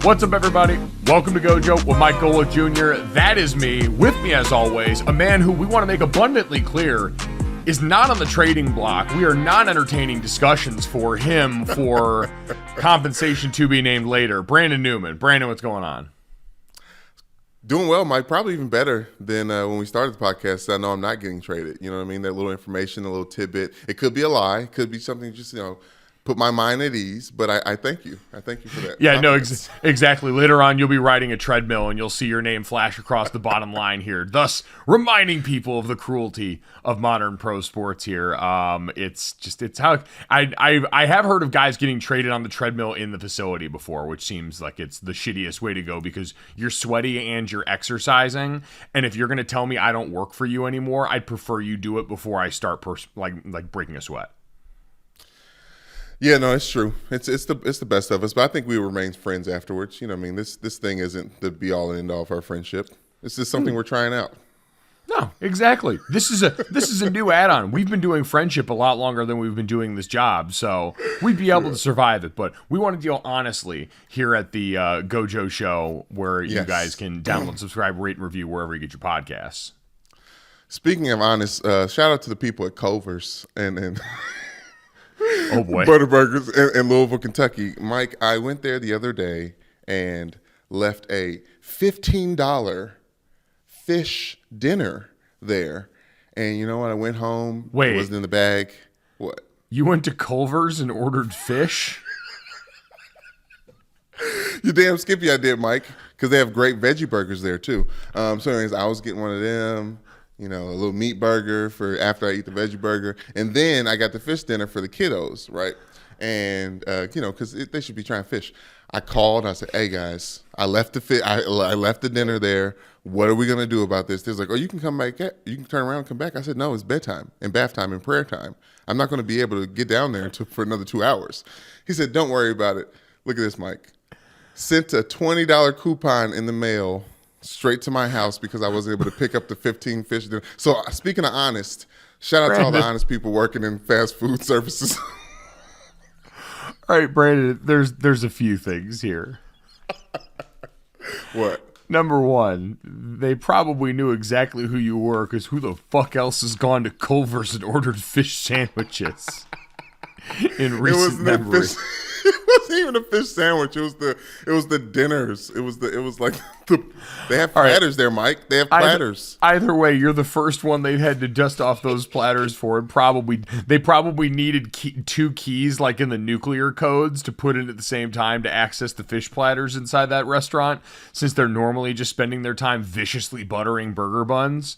What's up, everybody? Welcome to Gojo with Mike Gojo Jr. That is me. With me, as always, a man who we want to make abundantly clear is not on the trading block. We are not entertaining discussions for him for compensation to be named later. Brandon Newman. Brandon, what's going on? Doing well, Mike. Probably even better than when we started the podcast. I know I'm not getting traded. You know what I mean? That little information, a little tidbit. It could be a lie. It could be something just, put my mind at ease, but I thank you. I thank you for that. Yeah, no, exactly. Later on, you'll be riding a treadmill and you'll see your name flash across the bottom line here, thus reminding people of the cruelty of modern pro sports here. It's how I have heard of guys getting traded on the treadmill in the facility before, which seems like it's the shittiest way to go because you're sweaty and you're exercising. And if you're going to tell me I don't work for you anymore, I'd prefer you do it before I start like breaking a sweat. Yeah, no, it's true. It's the best of us, but I think we remain friends afterwards. This thing isn't the be all and end all of our friendship. This is something we're trying out. No, exactly. This is a new add-on. We've been doing friendship a lot longer than we've been doing this job, so we'd be able to survive it. But we want to deal honestly here at the Gojo Show, where you guys can download, subscribe, rate, and review wherever you get your podcasts. Speaking of honest, shout out to the people at Culver's and oh boy, Butterburgers in Louisville, Kentucky. Mike, I went there the other day and left a $15 fish dinner there. And you know what? I went home. Wait. It wasn't in the bag. What? You went to Culver's and ordered fish? You damn skippy I did, Mike, because they have great veggie burgers there too. So anyways, I was getting one of them. A little meat burger for after I eat the veggie burger. And then I got the fish dinner for the kiddos, right? And, because they should be trying fish. I called. I said, hey, guys, I left the dinner there. What are we going to do about this? They're like, oh, you can come back. You can turn around and come back. I said, no, it's bedtime and bath time and prayer time. I'm not going to be able to get down there for another 2 hours. He said, don't worry about it. Look at this, Mike. Sent a $20 coupon in the mail straight to my house because I wasn't able to pick up the 15 fish dinner. So speaking of honest, shout out Brandon. to all the honest people working in fast food services. All right, Brandon, there's a few things here. What? Number one, they probably knew exactly who you were because who the fuck else has gone to Culver's and ordered fish sandwiches in recent memory? It wasn't even a fish sandwich. It was the dinners. They have platters there, Mike. They have platters. Either way, you're the first one they had to dust off those platters for. And they probably needed two keys like in the nuclear codes to put in at the same time to access the fish platters inside that restaurant, since they're normally just spending their time viciously buttering burger buns.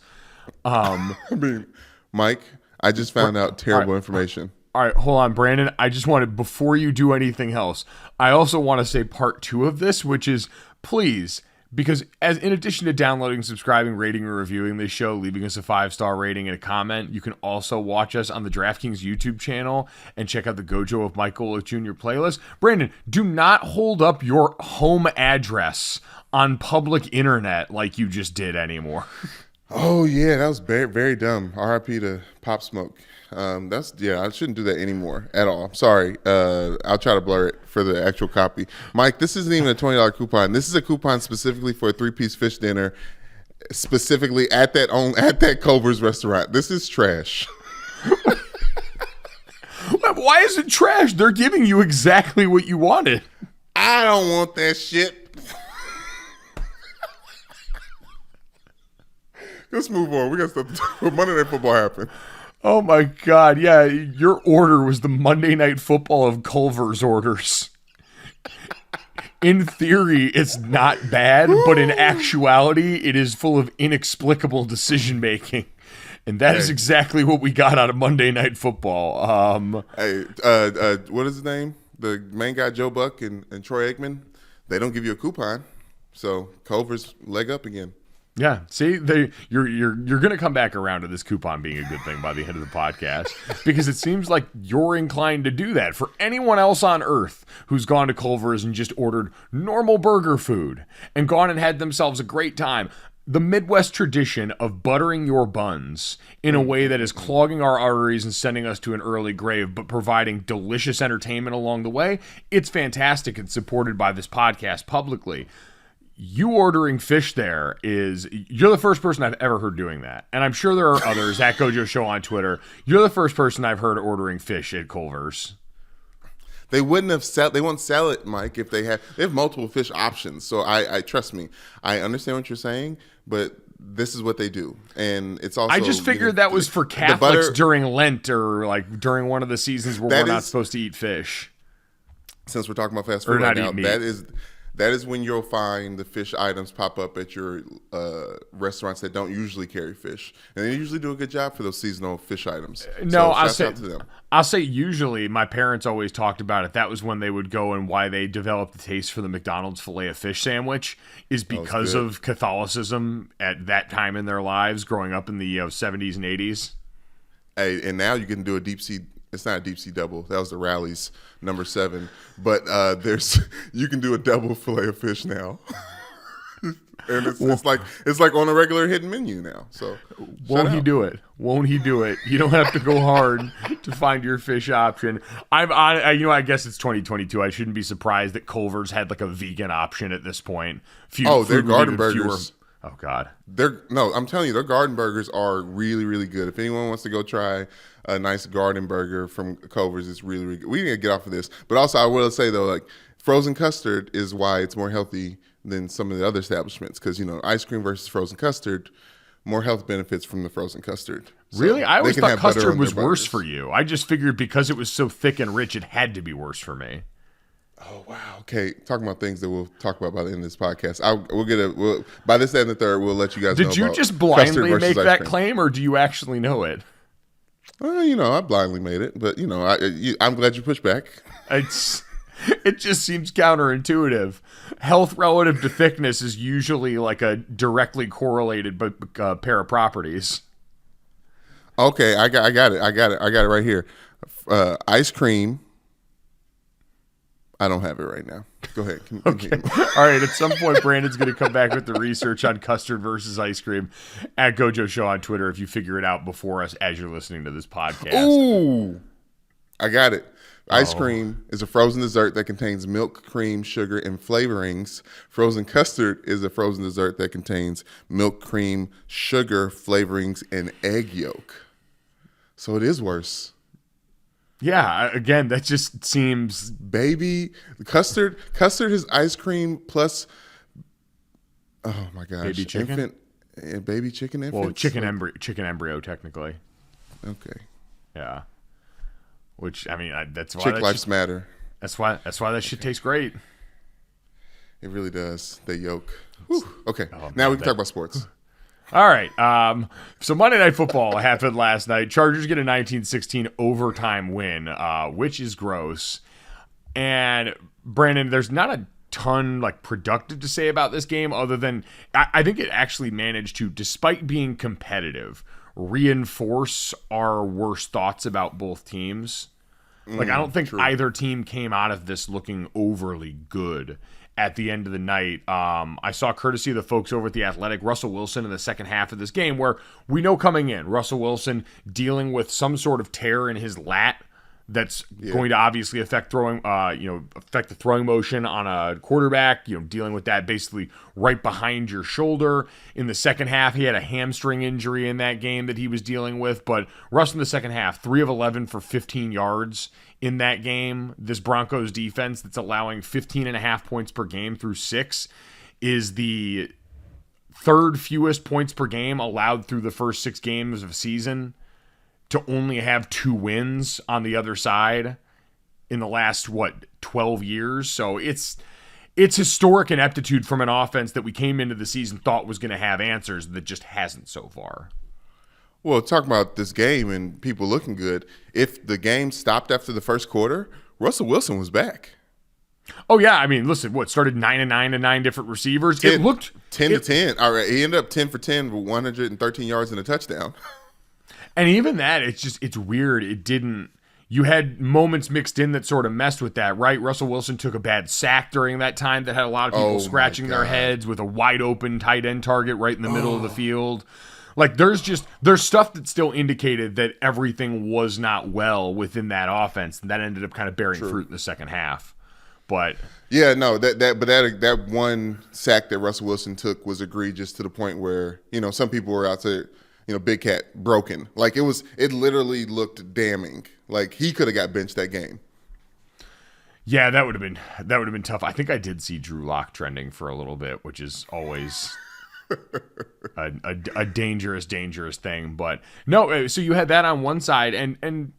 Mike, I just found out terrible information. All right, hold on, Brandon. I just wanted, before you do anything else, I also want to say part 2 of this, which is, please, because in addition to downloading, subscribing, rating, and reviewing this show, leaving us a 5-star rating and a comment, you can also watch us on the DraftKings YouTube channel and check out the Gojo of Mike Gojo Jr. playlist. Brandon, do not hold up your home address on public internet like you just did anymore. Oh, yeah, that was very, very dumb. RIP to Pop Smoke. I shouldn't do that anymore at all. I'm sorry. I'll try to blur it for the actual copy. Mike, this isn't even a $20 coupon. This is a coupon specifically for a 3-piece fish dinner, specifically at that Culver's restaurant. This is trash. Why is it trash? They're giving you exactly what you wanted. I don't want that shit. Let's move on. We got stuff to talk about. Monday Night Football happened. Oh my God, yeah, your order was the Monday Night Football of Culver's orders. In theory, it's not bad, but in actuality, it is full of inexplicable decision-making. And that is exactly what we got out of Monday Night Football. What is his name? The main guy, Joe Buck and Troy Aikman, they don't give you a coupon. So Culver's leg up again. Yeah, see, you're going to come back around to this coupon being a good thing by the end of the podcast because it seems like you're inclined to do that. For anyone else on earth who's gone to Culver's and just ordered normal burger food and gone and had themselves a great time, the Midwest tradition of buttering your buns in a way that is clogging our arteries and sending us to an early grave, but providing delicious entertainment along the way, it's fantastic and supported by this podcast publicly. You ordering fish there you're the first person I've ever heard doing that. And I'm sure there are others at Gojo Show on Twitter. You're the first person I've heard ordering fish at Culver's. They wouldn't sell it, Mike, if they have multiple fish options. So I trust me, I understand what you're saying, but this is what they do. And it's also, I just figured that was for Catholics during Lent or like during one of the seasons where we're not supposed to eat fish. Since we're talking about fast food right now, that is when you'll find the fish items pop up at your restaurants that don't usually carry fish, and they usually do a good job for those seasonal fish items. I'll say usually my parents always talked about it. That was when they would go, and why they developed the taste for the McDonald's filet of fish sandwich is because of Catholicism at that time in their lives, growing up in the 70s and 80s. Hey, and now you can do a deep sea. It's not a deep sea double. That was the Rally's number 7. But you can do a double fillet of fish now, and it's like on a regular hidden menu now. So won't he do it? Won't he do it? You don't have to go hard to find your fish option. I guess it's 2022. I shouldn't be surprised that Culver's had like a vegan option at this point. Their garden burgers. Oh God. I'm telling you, their garden burgers are really, really good. If anyone wants to go try a nice garden burger from Culver's, it's really, really good. We need to get off of this. But also I will say though, like frozen custard is why it's more healthy than some of the other establishments. Because, ice cream versus frozen custard, more health benefits from the frozen custard. So really? I always thought custard was worse for you. I just figured because it was so thick and rich, it had to be worse for me. Oh wow! Okay, talking about things that we'll talk about by the end of this podcast. By this end of the third, we'll let you guys know. Did you just blindly make that claim, or do you actually know it? I blindly made it, but I'm glad you pushed back. It just seems counterintuitive. Health relative to thickness is usually like a directly correlated pair of properties. Okay, I got it right here. Ice cream. I don't have it right now. Go ahead. Okay. All right. At some point, Brandon's going to come back with the research on custard versus ice cream at Gojo Show on Twitter if you figure it out before us as you're listening to this podcast. Ooh, I got it. Ice cream is a frozen dessert that contains milk, cream, sugar, and flavorings. Frozen custard is a frozen dessert that contains milk, cream, sugar, flavorings, and egg yolk. So it is worse. Yeah, again, that just seems... Baby, custard is ice cream plus, oh my gosh. Baby chicken? Baby chicken infant? Well, chicken embryo, technically. Okay. Yeah. Which, that's why... Chick lives matter. That's why that shit tastes great. It really does. The yolk. Whew. Okay, now we can talk about sports. All right. So Monday Night Football happened last night. Chargers get a 19-16 overtime win, which is gross. And Brandon, there's not a ton productive to say about this game other than I think it actually managed to, despite being competitive, reinforce our worst thoughts about both teams. I don't think either team came out of this looking overly good. At the end of the night, I saw, courtesy of the folks over at The Athletic, Russell Wilson in the second half of this game, where we know coming in, Russell Wilson dealing with some sort of tear in his lat that's going to obviously affect the throwing motion on a quarterback, dealing with that basically right behind your shoulder. In the second half, he had a hamstring injury in that game that he was dealing with, but Russ in the second half, 3 of 11 for 15 yards in that game. This Broncos defense that's allowing 15.5 points per game through 6 is the third fewest points per game allowed through the first 6 games of a season, to only have 2 wins on the other side in the last 12 years. So it's historic ineptitude from an offense that we came into the season thought was going to have answers that just hasn't so far. Well, talking about this game and people looking good, if the game stopped after the first quarter, Russell Wilson was back. Oh yeah, listen, started 9-9 to 9 different receivers. It looked 10 to 10. All right, he ended up 10 for 10 with 113 yards and a touchdown. And even that, it's weird. you had moments mixed in that sort of messed with that, right? Russell Wilson took a bad sack during that time that had a lot of people scratching their heads with a wide open tight end target right in the middle of the field. Like there's stuff that still indicated that everything was not well within that offense, and that ended up kind of bearing fruit in the second half. But yeah, no, that one sack that Russell Wilson took was egregious to the point where, some people were out to, Big Cat broken. Like it literally looked damning. Like he could have got benched that game. Yeah, that would have been tough. I think I did see Drew Lock trending for a little bit, which is always a dangerous thing. But no, so you had that on one side, and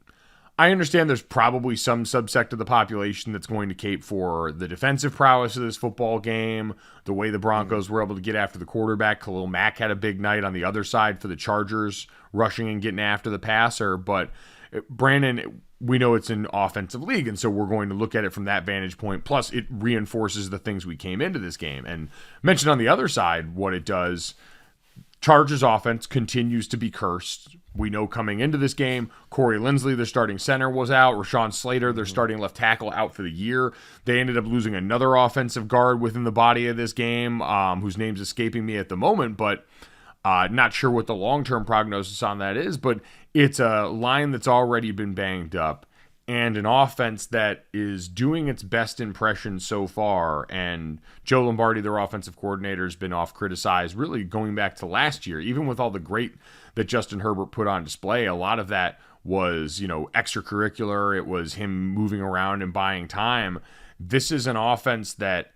I understand there's probably some subsect of the population that's going to cape for the defensive prowess of this football game, the way the Broncos were able to get after the quarterback. Khalil Mack had a big night on the other side for the Chargers, rushing and getting after the passer. But Brandon, we know it's an offensive league, and so we're going to look at it from that vantage point. Plus, it reinforces the things we came into this game. And mentioned on the other side what it does, Chargers offense continues to be cursed. We know coming into this game, Corey Linsley, their starting center, was out. Rashawn Slater, their starting left tackle, out for the year. They ended up losing another offensive guard within the body of this game, whose name's escaping me at the moment, but not sure what the long-term prognosis on that is. But it's a line that's already been banged up and an offense that is doing its best impression so far. And Joe Lombardi, their offensive coordinator, has been off criticized really going back to last year. Even with all the great that Justin Herbert put on display, a lot of that was, extracurricular. It was him moving around and buying time. This is an offense that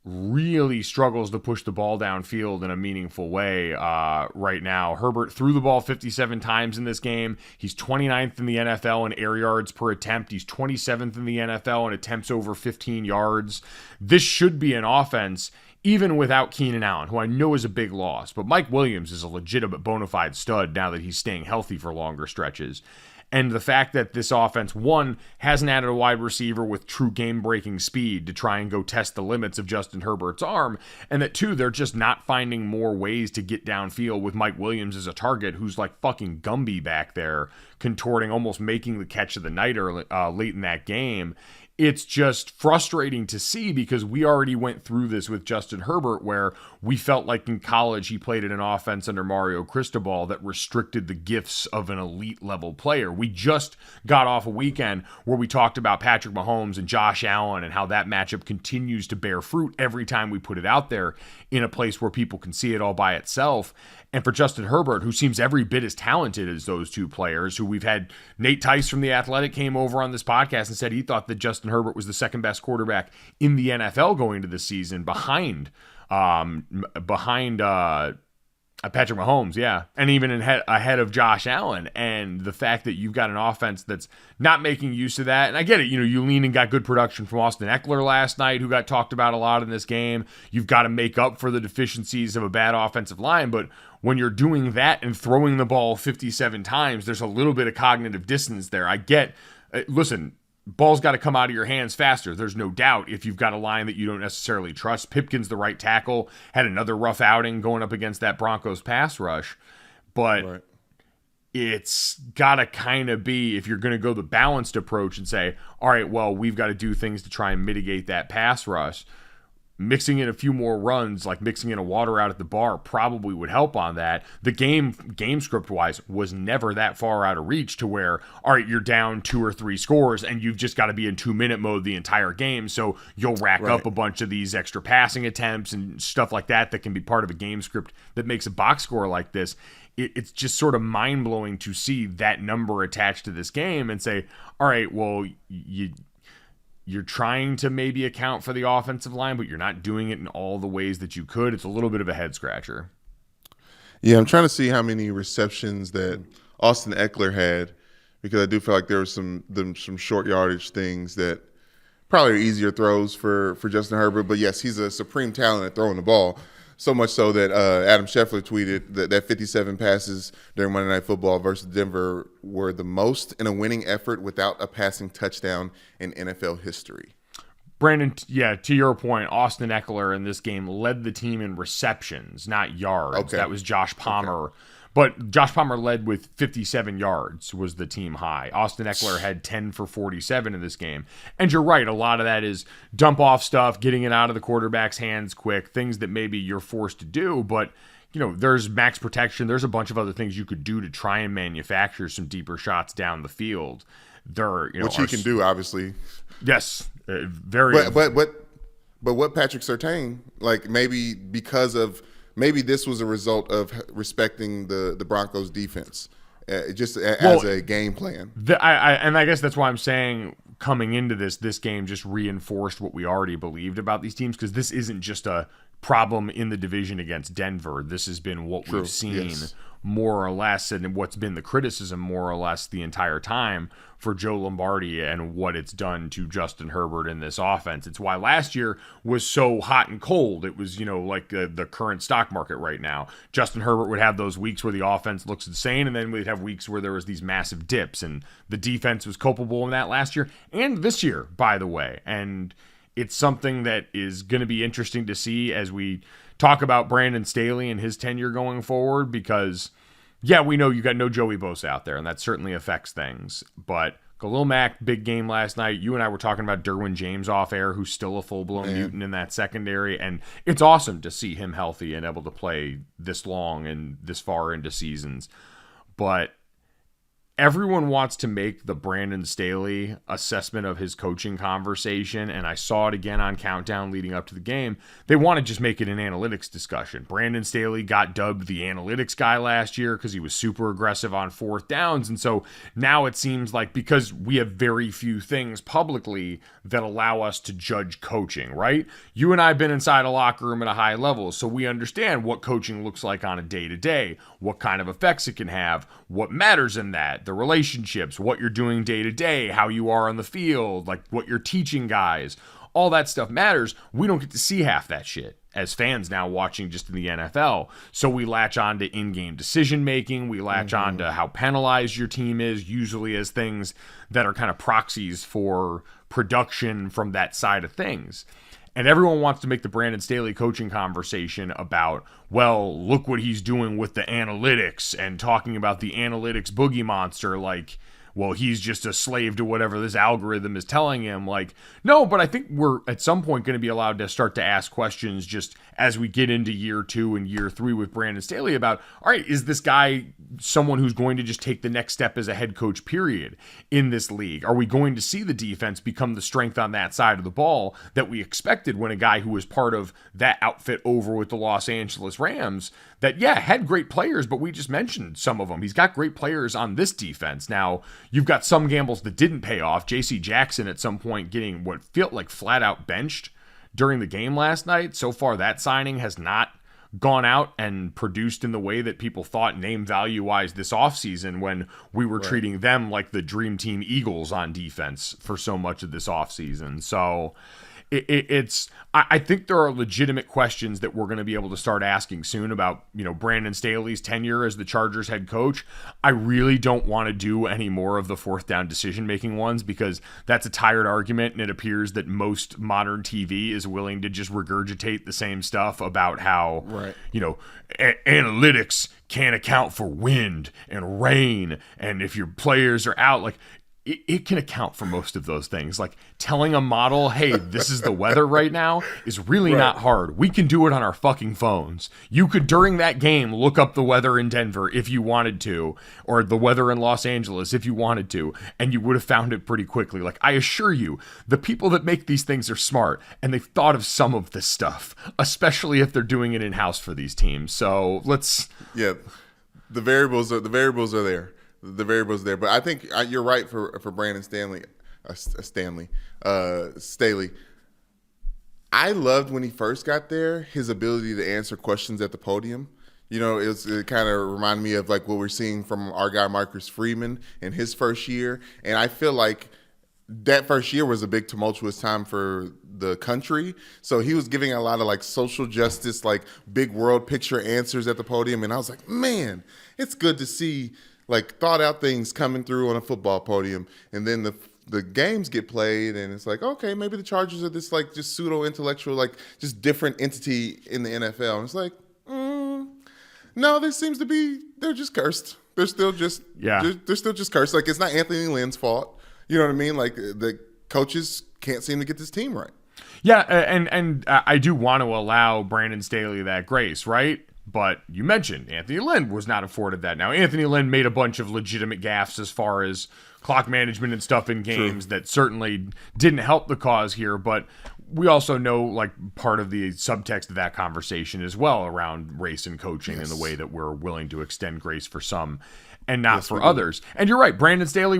really struggles to push the ball downfield in a meaningful way right now. Herbert threw the ball 57 times in this game. He's 29th in the NFL in air yards per attempt. He's 27th in the NFL in attempts over 15 yards. This should be an offense, even without Keenan Allen, who I know is a big loss. But Mike Williams is a legitimate bona fide stud now that he's staying healthy for longer stretches. And the fact that this offense, one, hasn't added a wide receiver with true game-breaking speed to try and go test the limits of Justin Herbert's arm, and that, two, they're just not finding more ways to get downfield with Mike Williams as a target who's like fucking Gumby back there, contorting, almost making the catch of the night late in that game. It's just frustrating to see because we already went through this with Justin Herbert where we felt like in college he played in an offense under Mario Cristobal that restricted the gifts of an elite level player. We just got off a weekend where we talked about Patrick Mahomes and Josh Allen and how that matchup continues to bear fruit every time we put it out there in a place where people can see it all by itself. And for Justin Herbert, who seems every bit as talented as those two players, who we've had Nate Tice from The Athletic came over on this podcast and said he thought that Justin Herbert was the second best quarterback in the NFL going into the season behind Patrick Mahomes, yeah, and even ahead of Josh Allen. And the fact that you've got an offense that's not making use of that, and I get it, you lean and got good production from Austin Eckler last night, who got talked about a lot in this game. You've got to make up for the deficiencies of a bad offensive line, but when you're doing that and throwing the ball 57 times, there's a little bit of cognitive dissonance there. I get, listen, ball's got to come out of your hands faster. There's no doubt if you've got a line that you don't necessarily trust. Pipkin's the right tackle, had another rough outing going up against that Broncos pass rush. But it's got to kind of be, if you're going to go the balanced approach and say, all right, well, we've got to do things to try and mitigate that pass rush. Mixing in a few more runs, like mixing in a water out at the bar, probably would help on that. The game script wise was never that far out of reach to where, all right, you're down 2 or 3 scores and you've just got to be in 2-minute mode the entire game. So you'll rack up a bunch of these extra passing attempts and stuff like that can be part of a game script that makes a box score like this. It's just sort of mind blowing to see that number attached to this game and say, all right, well, you're trying to maybe account for the offensive line, but you're not doing it in all the ways that you could. It's a little bit of a head scratcher. Yeah, I'm trying to see how many receptions that Austin Eckler had, because I do feel like there were some short yardage things that probably are easier throws for Justin Herbert. But yes, he's a supreme talent at throwing the ball. So much so that Adam Scheffler tweeted that 57 passes during Monday Night Football versus Denver were the most in a winning effort without a passing touchdown in NFL history. Brandon, yeah, to your point, Austin Eckler in this game led the team in receptions, not yards. Okay. That was Josh Palmer. Okay. But Josh Palmer led with 57 yards was the team high. Austin Eckler had 10 for 47 in this game. And you're right, a lot of that is dump off stuff, getting it out of the quarterback's hands quick, things that maybe you're forced to do, but there's max protection. There's a bunch of other things you could do to try and manufacture some deeper shots down the field. Which he can do, obviously. Yes, very. But what Patrick Surtain, like maybe this was a result of respecting the Broncos defense, as a game plan. I guess that's why I'm saying coming into this game just reinforced what we already believed about these teams, because this isn't just a problem in the division against Denver. This has been what we've seen more or less, and what's been the criticism more or less the entire time for Joe Lombardi and what it's done to Justin Herbert in this offense. It's why last year was so hot and cold. It was, like the current stock market right now. Justin Herbert would have those weeks where the offense looks insane, and then we'd have weeks where there was these massive dips, and the defense was culpable in that last year and this year, by the way. And it's something that is going to be interesting to see as we talk about Brandon Staley and his tenure going forward, because, yeah, we know you got no Joey Bosa out there, and that certainly affects things. But Khalil Mack, big game last night. You and I were talking about Derwin James off air, who's still a full-blown mutant in that secondary, and it's awesome to see him healthy and able to play this long and this far into seasons. But everyone wants to make the Brandon Staley assessment of his coaching conversation, and I saw it again on Countdown leading up to the game. They want to just make it an analytics discussion. Brandon Staley got dubbed the analytics guy last year because he was super aggressive on fourth downs, and so now it seems like, because we have very few things publicly that allow us to judge coaching, right? You and I have been inside a locker room at a high level, so we understand what coaching looks like on a day-to-day, what kind of effects it can have, what matters in that, the relationships, what you're doing day to day, how you are on the field, like what you're teaching guys, all that stuff matters. We don't get to see half that shit as fans now watching just in the NFL. So we latch on to in-game decision making. We latch on to how penalized your team is, usually as things that are kind of proxies for production from that side of things. And everyone wants to make the Brandon Staley coaching conversation about, well, look what he's doing with the analytics, and talking about the analytics boogie monster like, well, he's just a slave to whatever this algorithm is telling him. Like, no, but I think we're at some point going to be allowed to start to ask questions just as we get into year 2 and year 3 with Brandon Staley about, all right, is this guy someone who's going to just take the next step as a head coach, period, in this league? Are we going to see the defense become the strength on that side of the ball that we expected when a guy who was part of that outfit over with the Los Angeles Rams that, yeah, had great players, but we just mentioned some of them. He's got great players on this defense. Now, you've got some gambles that didn't pay off. J.C. Jackson at some point getting what felt like flat out benched during the game last night. So far, that signing has not gone out and produced in the way that people thought name value-wise this offseason, when we were treating them like the Dream Team Eagles on defense for so much of this offseason. So I think there are legitimate questions that we're going to be able to start asking soon about, Brandon Staley's tenure as the Chargers head coach. I really don't want to do any more of the fourth down decision-making ones, because that's a tired argument, and it appears that most modern TV is willing to just regurgitate the same stuff about how, analytics can't account for wind and rain, and if your players are out, like, it can account for most of those things. Like telling a model, hey, this is the weather right now, is really not hard. We can do it on our fucking phones. You could, during that game, look up the weather in Denver if you wanted to, or the weather in Los Angeles if you wanted to, and you would have found it pretty quickly. Like, I assure you, the people that make these things are smart, and they've thought of some of this stuff, especially if they're doing it in-house for these teams. So let's... Yeah, the variables are there. The variables there, but I think you're right for Brandon Staley. I loved when he first got there his ability to answer questions at the podium. It kind of reminded me of like what we're seeing from our guy Marcus Freeman in his first year, and I feel like that first year was a big tumultuous time for the country. So he was giving a lot of like social justice, like big world picture answers at the podium, and I was like, man, it's good to see like thought out things coming through on a football podium. And then the games get played, and it's like, okay, maybe the Chargers are this like just pseudo intellectual, like just different entity in the NFL. And it's like, No, there seems to be. They're just cursed. They're still just. Yeah. They're still just cursed. Like, it's not Anthony Lynn's fault. You know what I mean? Like, the coaches can't seem to get this team right. Yeah, and I do want to allow Brandon Staley that grace, right? But you mentioned Anthony Lynn was not afforded that. Now, Anthony Lynn made a bunch of legitimate gaffes as far as clock management and stuff in games that certainly didn't help the cause here, but we also know, like, part of the subtext of that conversation as well around race and coaching and the way that we're willing to extend grace for some and not for others. And you're right, Brandon Staley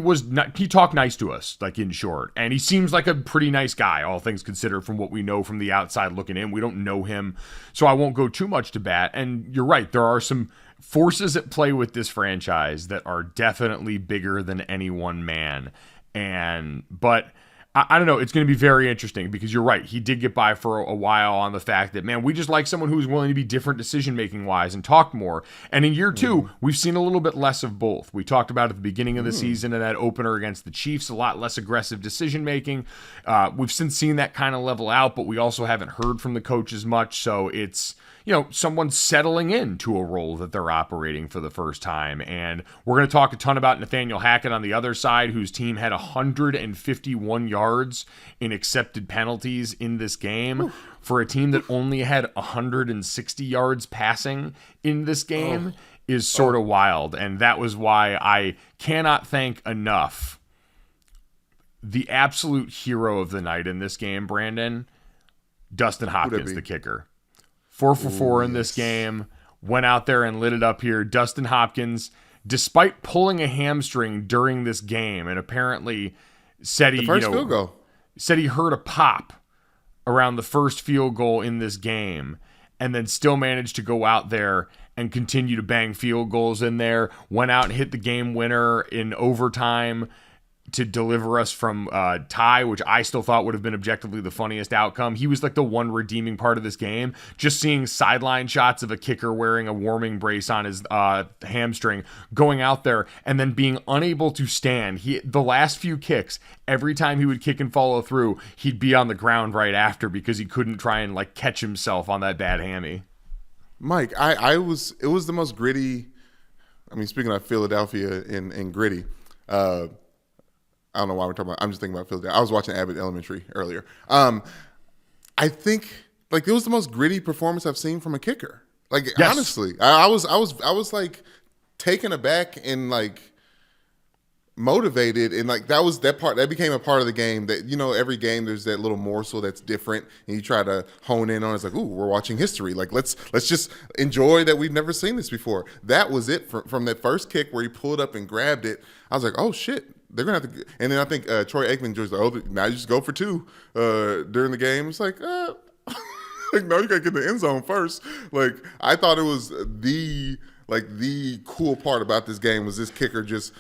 he talked nice to us, like, in short. And he seems like a pretty nice guy, all things considered, from what we know from the outside looking in. We don't know him, so I won't go too much to bat. And you're right, there are some forces at play with this franchise that are definitely bigger than any one man. But I don't know. It's going to be very interesting because you're right. He did get by for a while on the fact that, man, we just like someone who's willing to be different decision-making wise and talk more. And in year two, we've seen a little bit less of both. We talked about at the beginning of the season and that opener against the Chiefs, a lot less aggressive decision-making. We've since seen that kind of level out, but we also haven't heard from the coach as much. So it's, someone settling into a role that they're operating for the first time. And we're going to talk a ton about Nathaniel Hackett on the other side, whose team had 151 yards in accepted penalties in this game for a team that only had 160 yards passing in this game is sort of wild. And that was why I cannot thank enough the absolute hero of the night in this game, Brandon, Dustin Hopkins, the kicker. 4 for 4 in this game, went out there and lit it up here. Dustin Hopkins, despite pulling a hamstring during this game, and apparently said he, field goal. Said he heard a pop around the first field goal in this game, and then still managed to go out there and continue to bang field goals in there. Went out and hit the game winner in overtime to deliver us from tie, which I still thought would have been objectively the funniest outcome. He was like the one redeeming part of this game. Just seeing sideline shots of a kicker wearing a warming brace on his hamstring, going out there and then being unable to stand. The last few kicks, every time he would kick and follow through, he'd be on the ground right after because he couldn't try and like catch himself on that bad hammy. Mike, it was the most gritty. I mean, speaking of Philadelphia and gritty, I don't know why we're talking about. I'm just thinking about Philadelphia. I was watching Abbott Elementary earlier. I think like it was the most gritty performance I've seen from a kicker. Like yes. Honestly, I was like taken aback and like motivated, and like that became a part of the game. That every game there's that little morsel that's different, and you try to hone in on. It's like, ooh, we're watching history. Like let's just enjoy that we've never seen this before. That was it from that first kick where he pulled up and grabbed it. I was like, oh shit. They're going to have to – and then I think Troy Aikman was like, oh, now you just go for two during the game. It's like, no, you got to get the end zone first. Like, I thought it was the cool part about this game was this kicker just,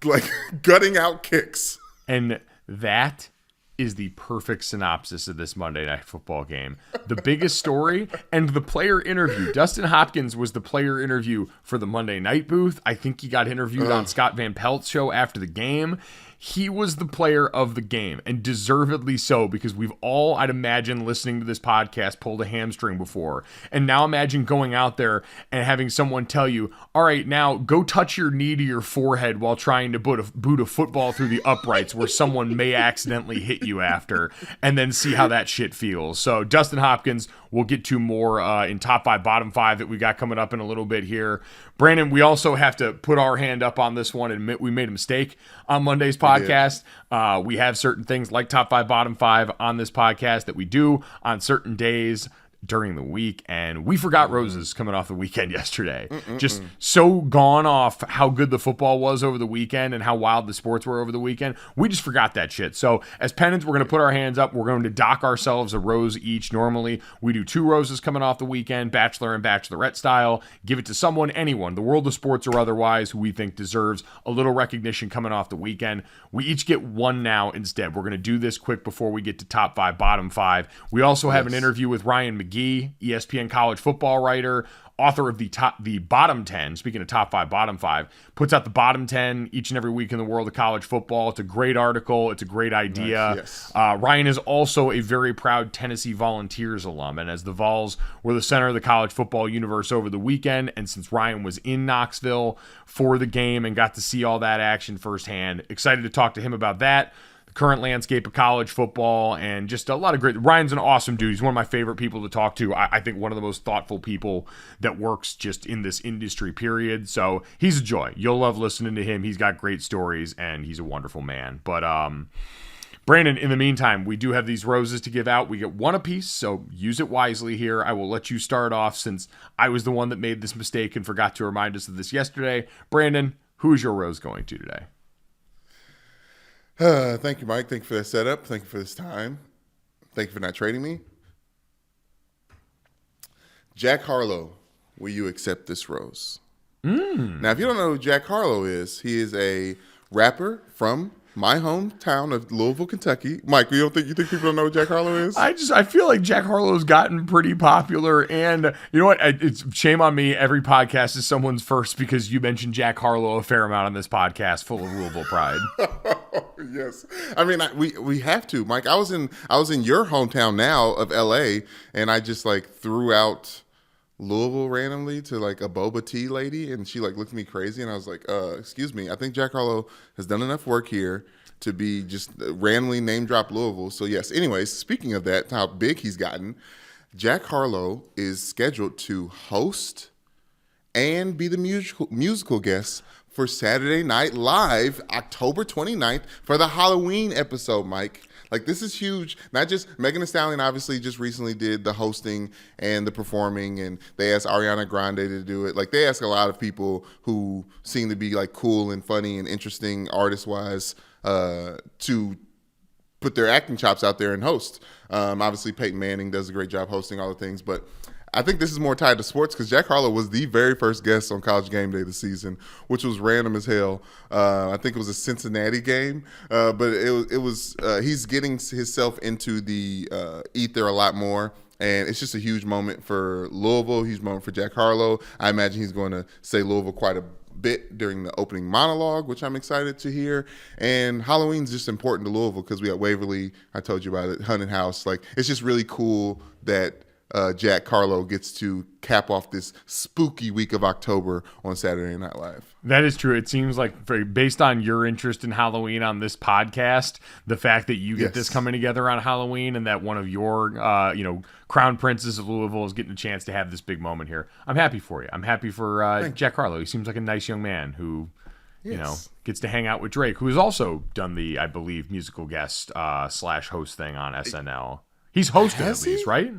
like, gutting out kicks. And that is the perfect synopsis of this Monday Night Football game. The biggest story and the player interview. Dustin Hopkins was the player interview for the Monday Night booth. I think he got interviewed on Scott Van Pelt's show after the game. He was the player of the game, and deservedly so, because we've all, I'd imagine, listening to this podcast, pulled a hamstring before. And now imagine going out there and having someone tell you, all right, now go touch your knee to your forehead while trying to boot a football through the uprights where someone may accidentally hit you after, and then see how that shit feels. So Dustin Hopkins, we'll get to more in top 5, bottom 5 that we got coming up in a little bit here. Brandon, we also have to put our hand up on this one and admit we made a mistake on Monday's podcast. We have certain things like top 5, bottom 5 on this podcast that we do on certain days during the week, and we forgot roses coming off the weekend yesterday. Just so gone off how good the football was over the weekend and how wild the sports were over the weekend. We just forgot that shit. So as penance, we're going to put our hands up. We're going to dock ourselves a rose each. Normally, we do 2 roses coming off the weekend, bachelor and bachelorette style. Give it to someone, anyone, the world of sports or otherwise, who we think deserves a little recognition coming off the weekend. We each get 1 now instead. We're going to do this quick before we get to top 5, bottom 5. We also have an interview with Ryan McGee McGee, ESPN college football writer, author of the bottom 10, speaking of top 5, bottom 5, puts out the bottom 10 each and every week in the world of college football. It's a great article. It's a great idea. Nice, yes. Ryan is also a very proud Tennessee Volunteers alum, and as the Vols were the center of the college football universe over the weekend, and since Ryan was in Knoxville for the game and got to see all that action firsthand, excited to talk to him about that, current landscape of college football, and just a lot of great. Ryan's an awesome dude. He's one of my favorite people to talk to. I think one of the most thoughtful people that works just in this industry, period. So he's a joy. You'll love listening to him. He's got great stories, and he's a wonderful man. But Brandon, in the meantime, we do have these roses to give out. We get one apiece, so use it wisely here. I will let you start off since I was the one that made this mistake and forgot to remind us of this yesterday. Brandon, who is your rose going to today? Thank you, Mike. Thank you for that setup. Thank you for this time. Thank you for not trading me. Jack Harlow, will you accept this rose? Now, if you don't know who Jack Harlow is, he is a rapper from my hometown of Louisville, Kentucky. Mike, you think people don't know who Jack Harlow is? I feel like Jack Harlow's gotten pretty popular, and you know what? It's shame on me. Every podcast is someone's first because you mentioned Jack Harlow a fair amount on this podcast, full of Louisville pride. Yes, I mean we have to, Mike. I was in your hometown now of L.A. and I just like threw out Louisville randomly to like a boba tea lady, and she like looked at me crazy, and I was like, excuse me, I think Jack Harlow has done enough work here to be just randomly name drop Louisville. So yes, anyways, speaking of that, how big he's gotten, Jack Harlow is scheduled to host and be the musical guest for Saturday Night Live, October 29th, for the Halloween episode, Mike. Like, this is huge. Not just Megan Thee Stallion obviously just recently did the hosting and the performing, and they asked Ariana Grande to do it. Like, they ask a lot of people who seem to be like cool and funny and interesting artist-wise to put their acting chops out there and host. Obviously, Peyton Manning does a great job hosting all the things, but I think this is more tied to sports because Jack Harlow was the very first guest on College Game Day this season, which was random as hell. I think it was a Cincinnati game, but it was he's getting himself into the ether a lot more, and it's just a huge moment for Louisville, huge moment for Jack Harlow. I imagine he's going to say Louisville quite a bit during the opening monologue, which I'm excited to hear. And Halloween's just important to Louisville because we got Waverly. I told you about it, Hunting House. Like, it's just really cool that Jack Harlow gets to cap off this spooky week of October on Saturday Night Live. That is true. It seems like, based on your interest in Halloween on this podcast, the fact that you get this coming together on Halloween and that one of your, crown princes of Louisville is getting a chance to have this big moment here. I'm happy for you. I'm happy for Jack Harlow. He seems like a nice young man who, gets to hang out with Drake, who has also done the, I believe, musical guest / host thing on SNL. He's hosted at least, right?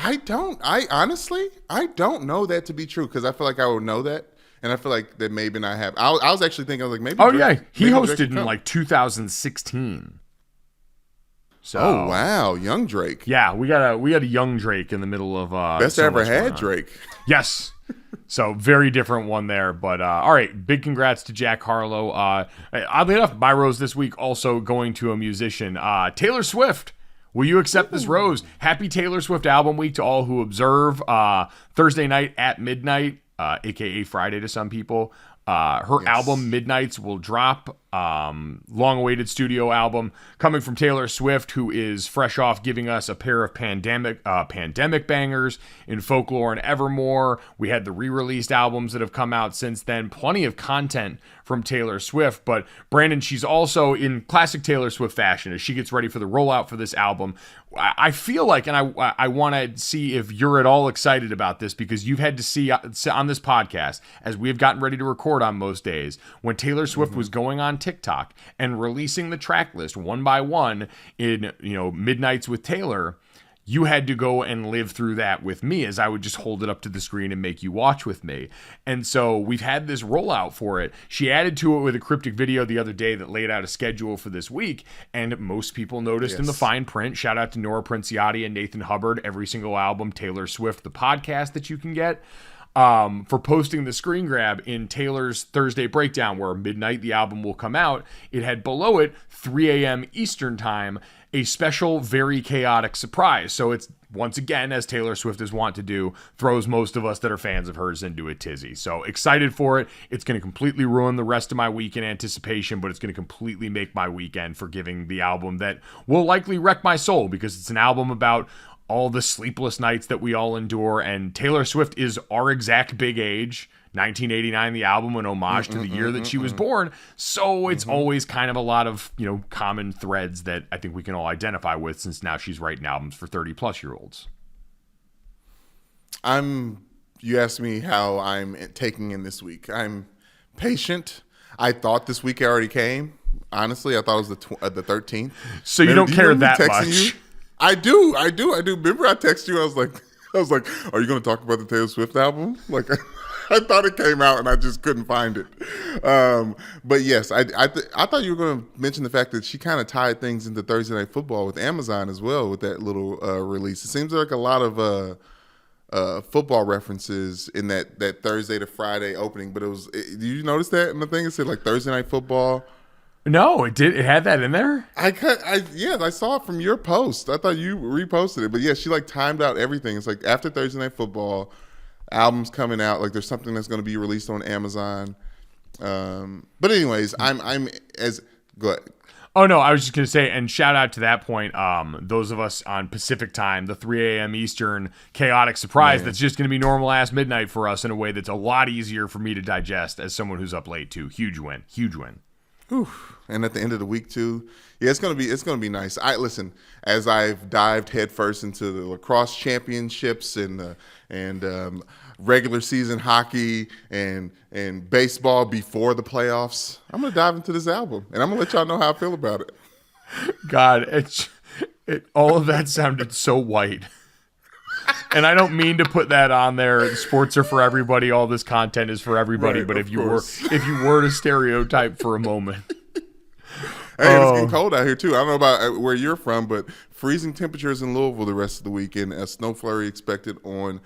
I honestly don't know that to be true because I feel like I would know that, and I feel like that maybe not have. I was actually thinking, I was like, maybe. Oh, Drake, he hosted in like 2016. So, oh wow, young Drake. Yeah, we got a young Drake in the middle of best I ever had Drake. Yes. So very different one there, but all right, big congrats to Jack Harlow. Oddly enough, my rose this week also going to a musician, Taylor Swift. Will you accept this rose? Happy Taylor Swift album week to all who observe. Thursday night at midnight, aka Friday to some people. Her album Midnights will drop. Long-awaited studio album coming from Taylor Swift, who is fresh off giving us a pair of pandemic bangers in Folklore and Evermore. We had the re-released albums that have come out since then. Plenty of content from Taylor Swift. But Brandon, she's also in classic Taylor Swift fashion as she gets ready for the rollout for this album. I feel like, and I want to see if you're at all excited about this, because you've had to see on this podcast, as we have gotten ready to record on most days, when Taylor Swift was going on TikTok and releasing the track list one by one in Midnights with Taylor. You had to go and live through that with me as I would just hold it up to the screen and make you watch with me. And so we've had this rollout for it. She added to it with a cryptic video the other day that laid out a schedule for this week. And most people noticed in the fine print, shout out to Nora Princiotti and Nathan Hubbard, every single album, Taylor Swift, the podcast that you can get. for posting the screen grab in Taylor's Thursday breakdown, where midnight the album will come out. It had below it 3 a.m. Eastern time, a special, very chaotic surprise. So it's, once again, as Taylor Swift is wont to do, throws most of us that are fans of hers into a tizzy. So excited for it. It's going to completely ruin the rest of my week in anticipation, but it's going to completely make my weekend for giving the album that will likely wreck my soul, because it's an album about all the sleepless nights that we all endure. And Taylor Swift is our exact big age. 1989, the album, an homage to the year that she was born. So it's always kind of a lot of, common threads that I think we can all identify with, since now she's writing albums for 30-plus-year-olds. You asked me how I'm taking in this week. I'm patient. I thought this week already came. Honestly, I thought it was the 13th. So you don't care that much. You? I do. Remember I texted you, I was like, are you going to talk about the Taylor Swift album? Like, I thought it came out and I just couldn't find it. But yes, I thought you were going to mention the fact that she kind of tied things into Thursday Night Football with Amazon as well with that little release. It seems like a lot of football references in that Thursday to Friday opening. But did you notice that in the thing? It said like Thursday Night Football. No, it did. It had that in there. I saw it from your post. I thought you reposted it. But yeah, she like timed out everything. It's like after Thursday Night Football, albums coming out, like there's something that's going to be released on Amazon. But anyways, go ahead. Oh no, I was just going to say, and shout out to that point, those of us on Pacific time, the 3 a.m. Eastern chaotic surprise that's just going to be normal ass midnight for us in a way that's a lot easier for me to digest as someone who's up late too. Huge win. Oof. And at the end of the week too, yeah, it's gonna be nice. Listen, as I've dived headfirst into the lacrosse championships and regular season hockey and baseball before the playoffs, I'm gonna dive into this album and I'm gonna let y'all know how I feel about it. God, all of that sounded so white. And I don't mean to put that on there. Sports are for everybody. All this content is for everybody. Right, but if you were to stereotype for a moment. Hey, it's getting cold out here too. I don't know about where you're from, but freezing temperatures in Louisville the rest of the week, and a snow flurry expected on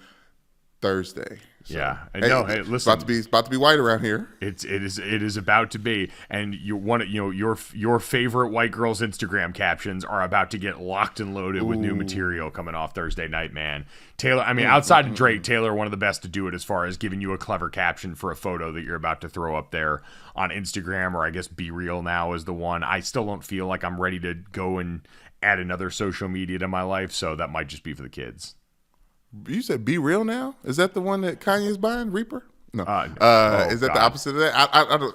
Thursday. So, yeah, hey, listen, it's about to be white around here. It is about to be, and your favorite white girl's Instagram captions are about to get locked and loaded with new material coming off Thursday night, man. Taylor, I mean, outside of Drake, Taylor, one of the best to do it as far as giving you a clever caption for a photo that you're about to throw up there on Instagram, or I guess Be Real now is the one. I still don't feel like I'm ready to go and add another social media to my life, so that might just be for the kids. You said Be Real now? Is that the one that Kanye's buying, Reaper? No. Is that the opposite of that?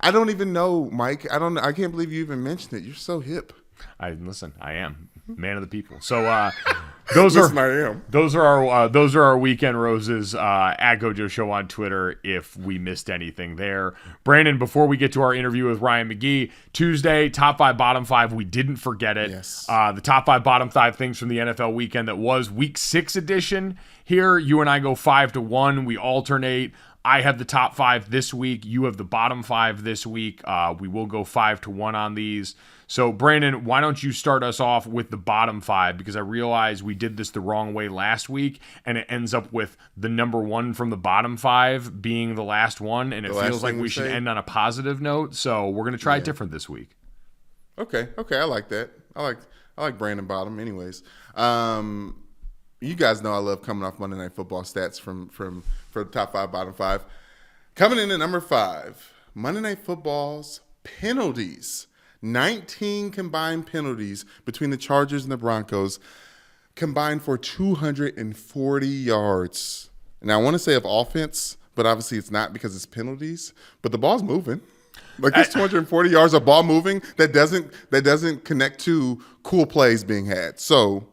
I don't even know, Mike. I can't believe you even mentioned it. You're so hip. I am man of the people. So those are our weekend roses at Gojo Show on Twitter if we missed anything there. Brandon, before we get to our interview with Ryan McGee, Tuesday, top 5, bottom 5, we didn't forget it. Yes. The top 5, bottom 5 things from the NFL weekend that was week 6 edition. Here, you and I go 5-1. We alternate. I have the top 5 this week. You have the bottom 5 this week. We will go 5-1 on these. So, Brandon, why don't you start us off with the bottom 5? Because I realize we did this the wrong way last week, and it ends up with the number 1 from the bottom 5 being the last one, and it feels like we should end on a positive note. So, we're going to try it different this week. Okay, I like that. I like Brandon Bottom. Anyways, you guys know I love coming off Monday Night Football stats for the top 5, bottom 5. Coming in at number 5, Monday Night Football's penalties. 19 combined penalties between the Chargers and the Broncos, combined for 240 yards. Now, I want to say of offense, but obviously it's not because it's penalties. But the ball's moving. Like, there's 240 yards of ball moving that doesn't connect to cool plays being had. So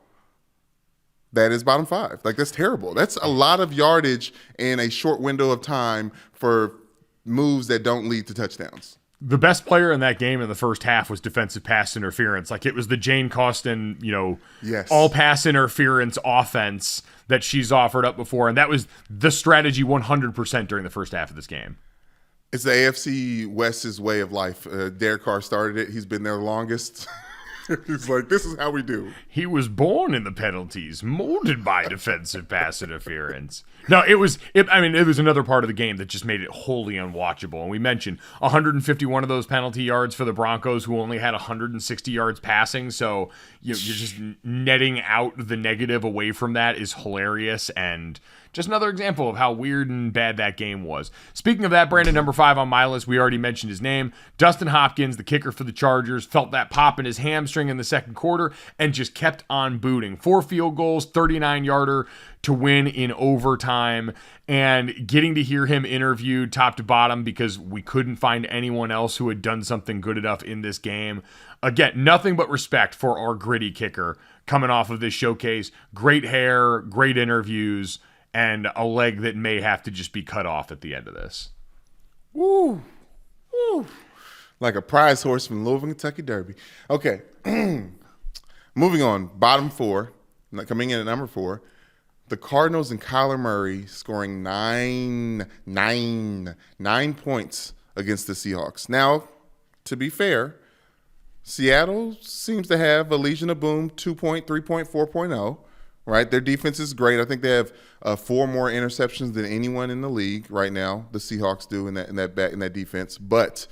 that is bottom 5. Like, that's terrible. That's a lot of yardage in a short window of time for moves that don't lead to touchdowns. The best player in that game in the first half was defensive pass interference. Like, it was the Jane Costin, all pass interference offense that she's offered up before. And that was the strategy 100% during the first half of this game. It's the AFC West's way of life. Derek Carr started it. He's been there the longest. He's like, this is how we do. He was born in the penalties, molded by defensive pass interference. No, it was another part of the game that just made it wholly unwatchable. And we mentioned 151 of those penalty yards for the Broncos, who only had 160 yards passing. So you're just netting out the negative away from that is hilarious, and just another example of how weird and bad that game was. Speaking of that, Brandon, number 5 on my list, we already mentioned his name. Dustin Hopkins, the kicker for the Chargers, felt that pop in his hamstring in the second quarter and just kept on booting. 4 field goals, 39-yarder to win in overtime, and getting to hear him interviewed top to bottom because we couldn't find anyone else who had done something good enough in this game. Again, nothing but respect for our gritty kicker coming off of this showcase. Great hair, great interviews, and a leg that may have to just be cut off at the end of this. Woo. Woo. Like a prize horse from Louisville, Kentucky Derby. Okay. Moving on. Bottom 4. Coming in at number 4. The Cardinals and Kyler Murray scoring 9 points against the Seahawks. Now, to be fair, Seattle seems to have a Legion of Boom 2.3, 4.0. Right, their defense is great. I think they have 4 more interceptions than anyone in the league right now. The Seahawks do in that defense. But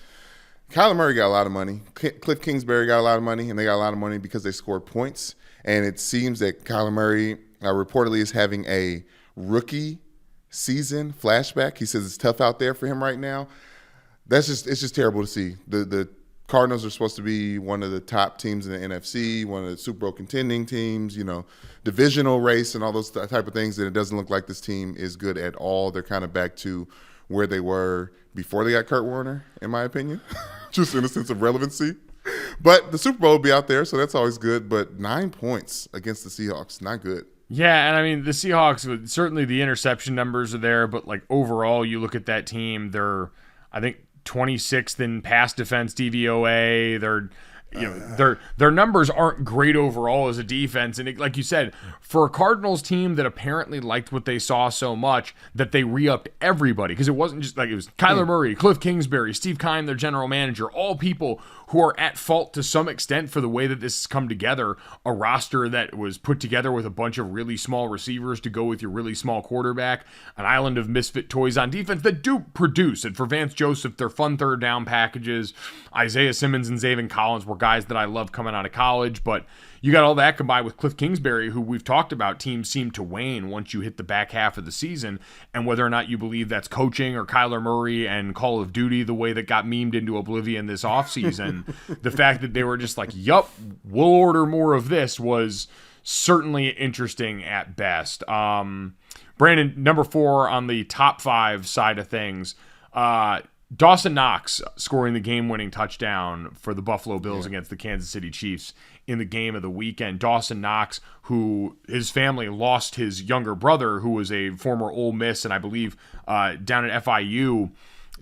Kyler Murray got a lot of money. Cliff Kingsbury got a lot of money, and they got a lot of money because they scored points. And it seems that Kyler Murray reportedly is having a rookie season flashback. He says it's tough out there for him right now. It's just terrible to see. The Cardinals are supposed to be one of the top teams in the NFC, one of the Super Bowl contending teams, divisional race and all those type of things. And it doesn't look like this team is good at all. They're kind of back to where they were before they got Kurt Warner, in my opinion, just in a sense of relevancy. But the Super Bowl will be out there, so that's always good. But 9 points against the Seahawks, not good. Yeah, and I mean, the Seahawks, certainly the interception numbers are there, but like overall, you look at that team, they're, I think, 26th in pass defense DVOA. Their numbers aren't great overall as a defense. And like you said, for a Cardinals team that apparently liked what they saw so much that they re-upped everybody, because it wasn't just like it was Kyler Murray, Cliff Kingsbury, Steve Keim, their general manager, all people who are at fault to some extent for the way that this has come together. A roster that was put together with a bunch of really small receivers to go with your really small quarterback, an island of misfit toys on defense that do produce. And for Vance Joseph, their fun third down packages, Isaiah Simmons and Zaven Collins were guys that I love coming out of college, but you got all that combined with Cliff Kingsbury, who we've talked about, teams seem to wane once you hit the back half of the season, and whether or not you believe that's coaching or Kyler Murray and Call of Duty, the way that got memed into oblivion this offseason, the fact that they were just like, yup, we'll order more of this was certainly interesting at best. Brandon, number 4 on the top 5 side of things, Dawson Knox scoring the game-winning touchdown for the Buffalo Bills against the Kansas City Chiefs in the game of the weekend. Dawson Knox, who his family lost his younger brother, who was a former Ole Miss and I believe down at FIU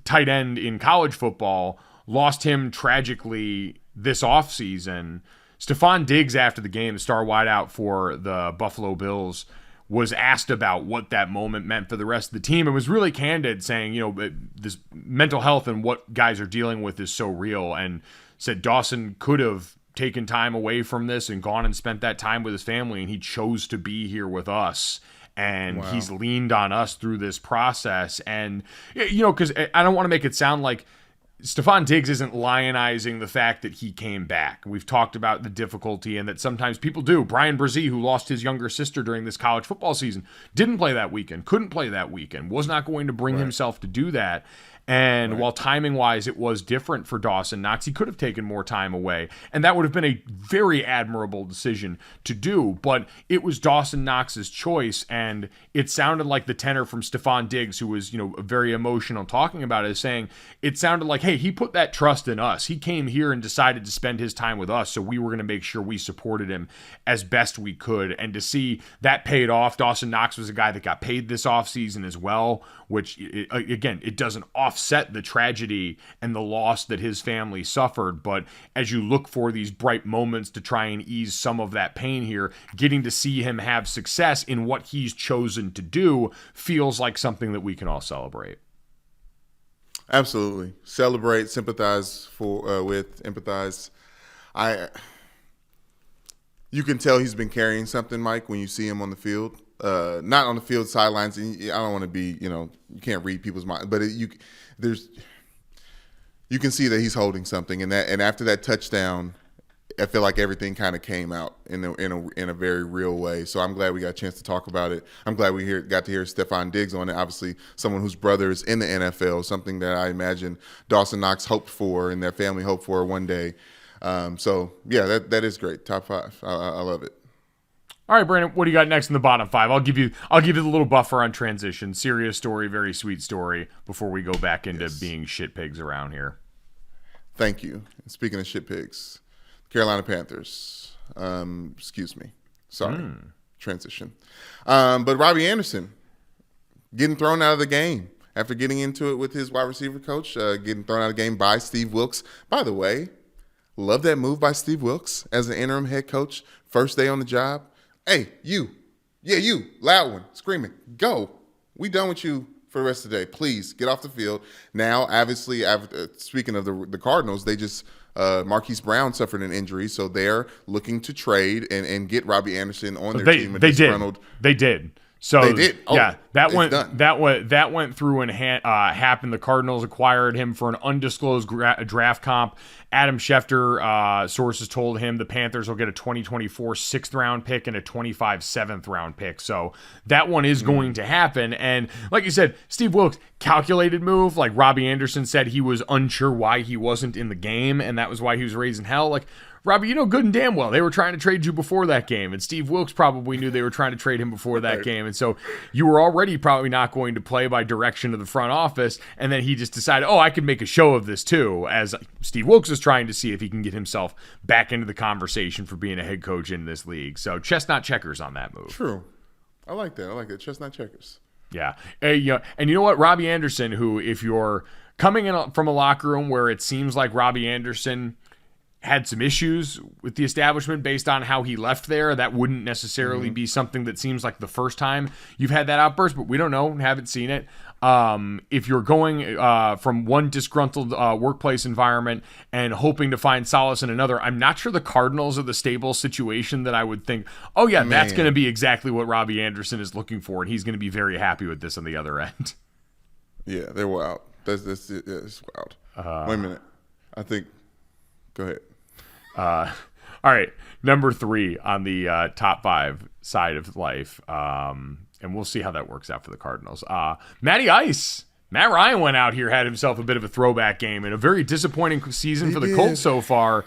tight end in college football, lost him tragically this offseason. Stephon Diggs, after the game, the star wideout for the Buffalo Bills, was asked about what that moment meant for the rest of the team and was really candid, saying, this mental health and what guys are dealing with is so real, and said Dawson could have taken time away from this and gone and spent that time with his family, and he chose to be here with us. And he's leaned on us through this process. And, because I don't want to make it sound like Stephon Diggs isn't lionizing the fact that he came back. We've talked about the difficulty and that sometimes people do. Brian Brzee, who lost his younger sister during this college football season, didn't play that weekend, couldn't play that weekend, was not going to bring himself to do that. And while timing-wise it was different for Dawson Knox, he could have taken more time away. And that would have been a very admirable decision to do. But it was Dawson Knox's choice, and it sounded like the tenor from Stephon Diggs, who was, very emotional talking about it, saying it sounded like, hey, he put that trust in us. He came here and decided to spend his time with us, so we were going to make sure we supported him as best we could. And to see that paid off, Dawson Knox was a guy that got paid this offseason as well, which, again, it doesn't offset the tragedy and the loss that his family suffered. But as you look for these bright moments to try and ease some of that pain here, getting to see him have success in what he's chosen to do feels like something that we can all celebrate. Absolutely. Celebrate, sympathize with, empathize. you can tell he's been carrying something, Mike, when you see him on the field. Not on the field sidelines. And I don't want to be, you can't read people's minds, but you can see that he's holding something, and after that touchdown, I feel like everything kind of came out in a very real way. So I'm glad we got a chance to talk about it. I'm glad we got to hear Stephon Diggs on it. Obviously, someone whose brother is in the NFL, something that I imagine Dawson Knox hoped for and their family hoped for one day. So yeah, that is great. Top 5. I love it. All right, Brandon, what do you got next in the bottom 5? I'll give you the little buffer on transition. Serious story, very sweet story before we go back into being shit pigs around here. Thank you. Speaking of shit pigs, Carolina Panthers. Excuse me. Sorry. Transition. But Robbie Anderson getting thrown out of the game after getting into it with his wide receiver coach, getting thrown out of the game by Steve Wilks. By the way, love that move by Steve Wilks as an interim head coach. First day on the job. Hey, you. Yeah, you. Loud one. Screaming. Go. We done with you for the rest of the day. Please get off the field. Now, obviously, speaking of the Cardinals, they just Marquise Brown suffered an injury, so they're looking to trade and get Robbie Anderson on their team. They did. So they did. Oh, yeah, that went through and happened. The Cardinals acquired him for an undisclosed draft comp. Adam Schefter, sources told him the Panthers will get a 2024 6th-round pick and a 25 7th-round pick. So that one is going to happen. And like you said, Steve Wilks, calculated move. Like Robbie Anderson said, he was unsure why he wasn't in the game, and that was why he was raising hell. Like, Robbie, you know good and damn well they were trying to trade you before that game, and Steve Wilks probably knew they were trying to trade him before that game, and so you were already probably not going to play by direction of the front office, and then he just decided, I could make a show of this too, as Steve Wilks is trying to see if he can get himself back into the conversation for being a head coach in this league. So chestnut checkers on that move. True. I like that. Chestnut checkers. Yeah. And you know what? Robbie Anderson, who if you're coming in from a locker room where it seems like Robbie Anderson had some issues with the establishment based on how he left there, that wouldn't necessarily be something that seems like the first time you've had that outburst, but we don't know, haven't seen it. If you're going from one disgruntled workplace environment and hoping to find solace in another, I'm not sure the Cardinals are the stable situation that I would think, that's going to be exactly what Robbie Anderson is looking for, and he's going to be very happy with this on the other end. Yeah, they're wild. It's wild. Wait a minute. I think – go ahead. All right, number 3 on the top 5 side of life, and we'll see how that works out for the Cardinals. Matty Ice. Matt Ryan went out here, had himself a bit of a throwback game, and a very disappointing season for the Colts so far.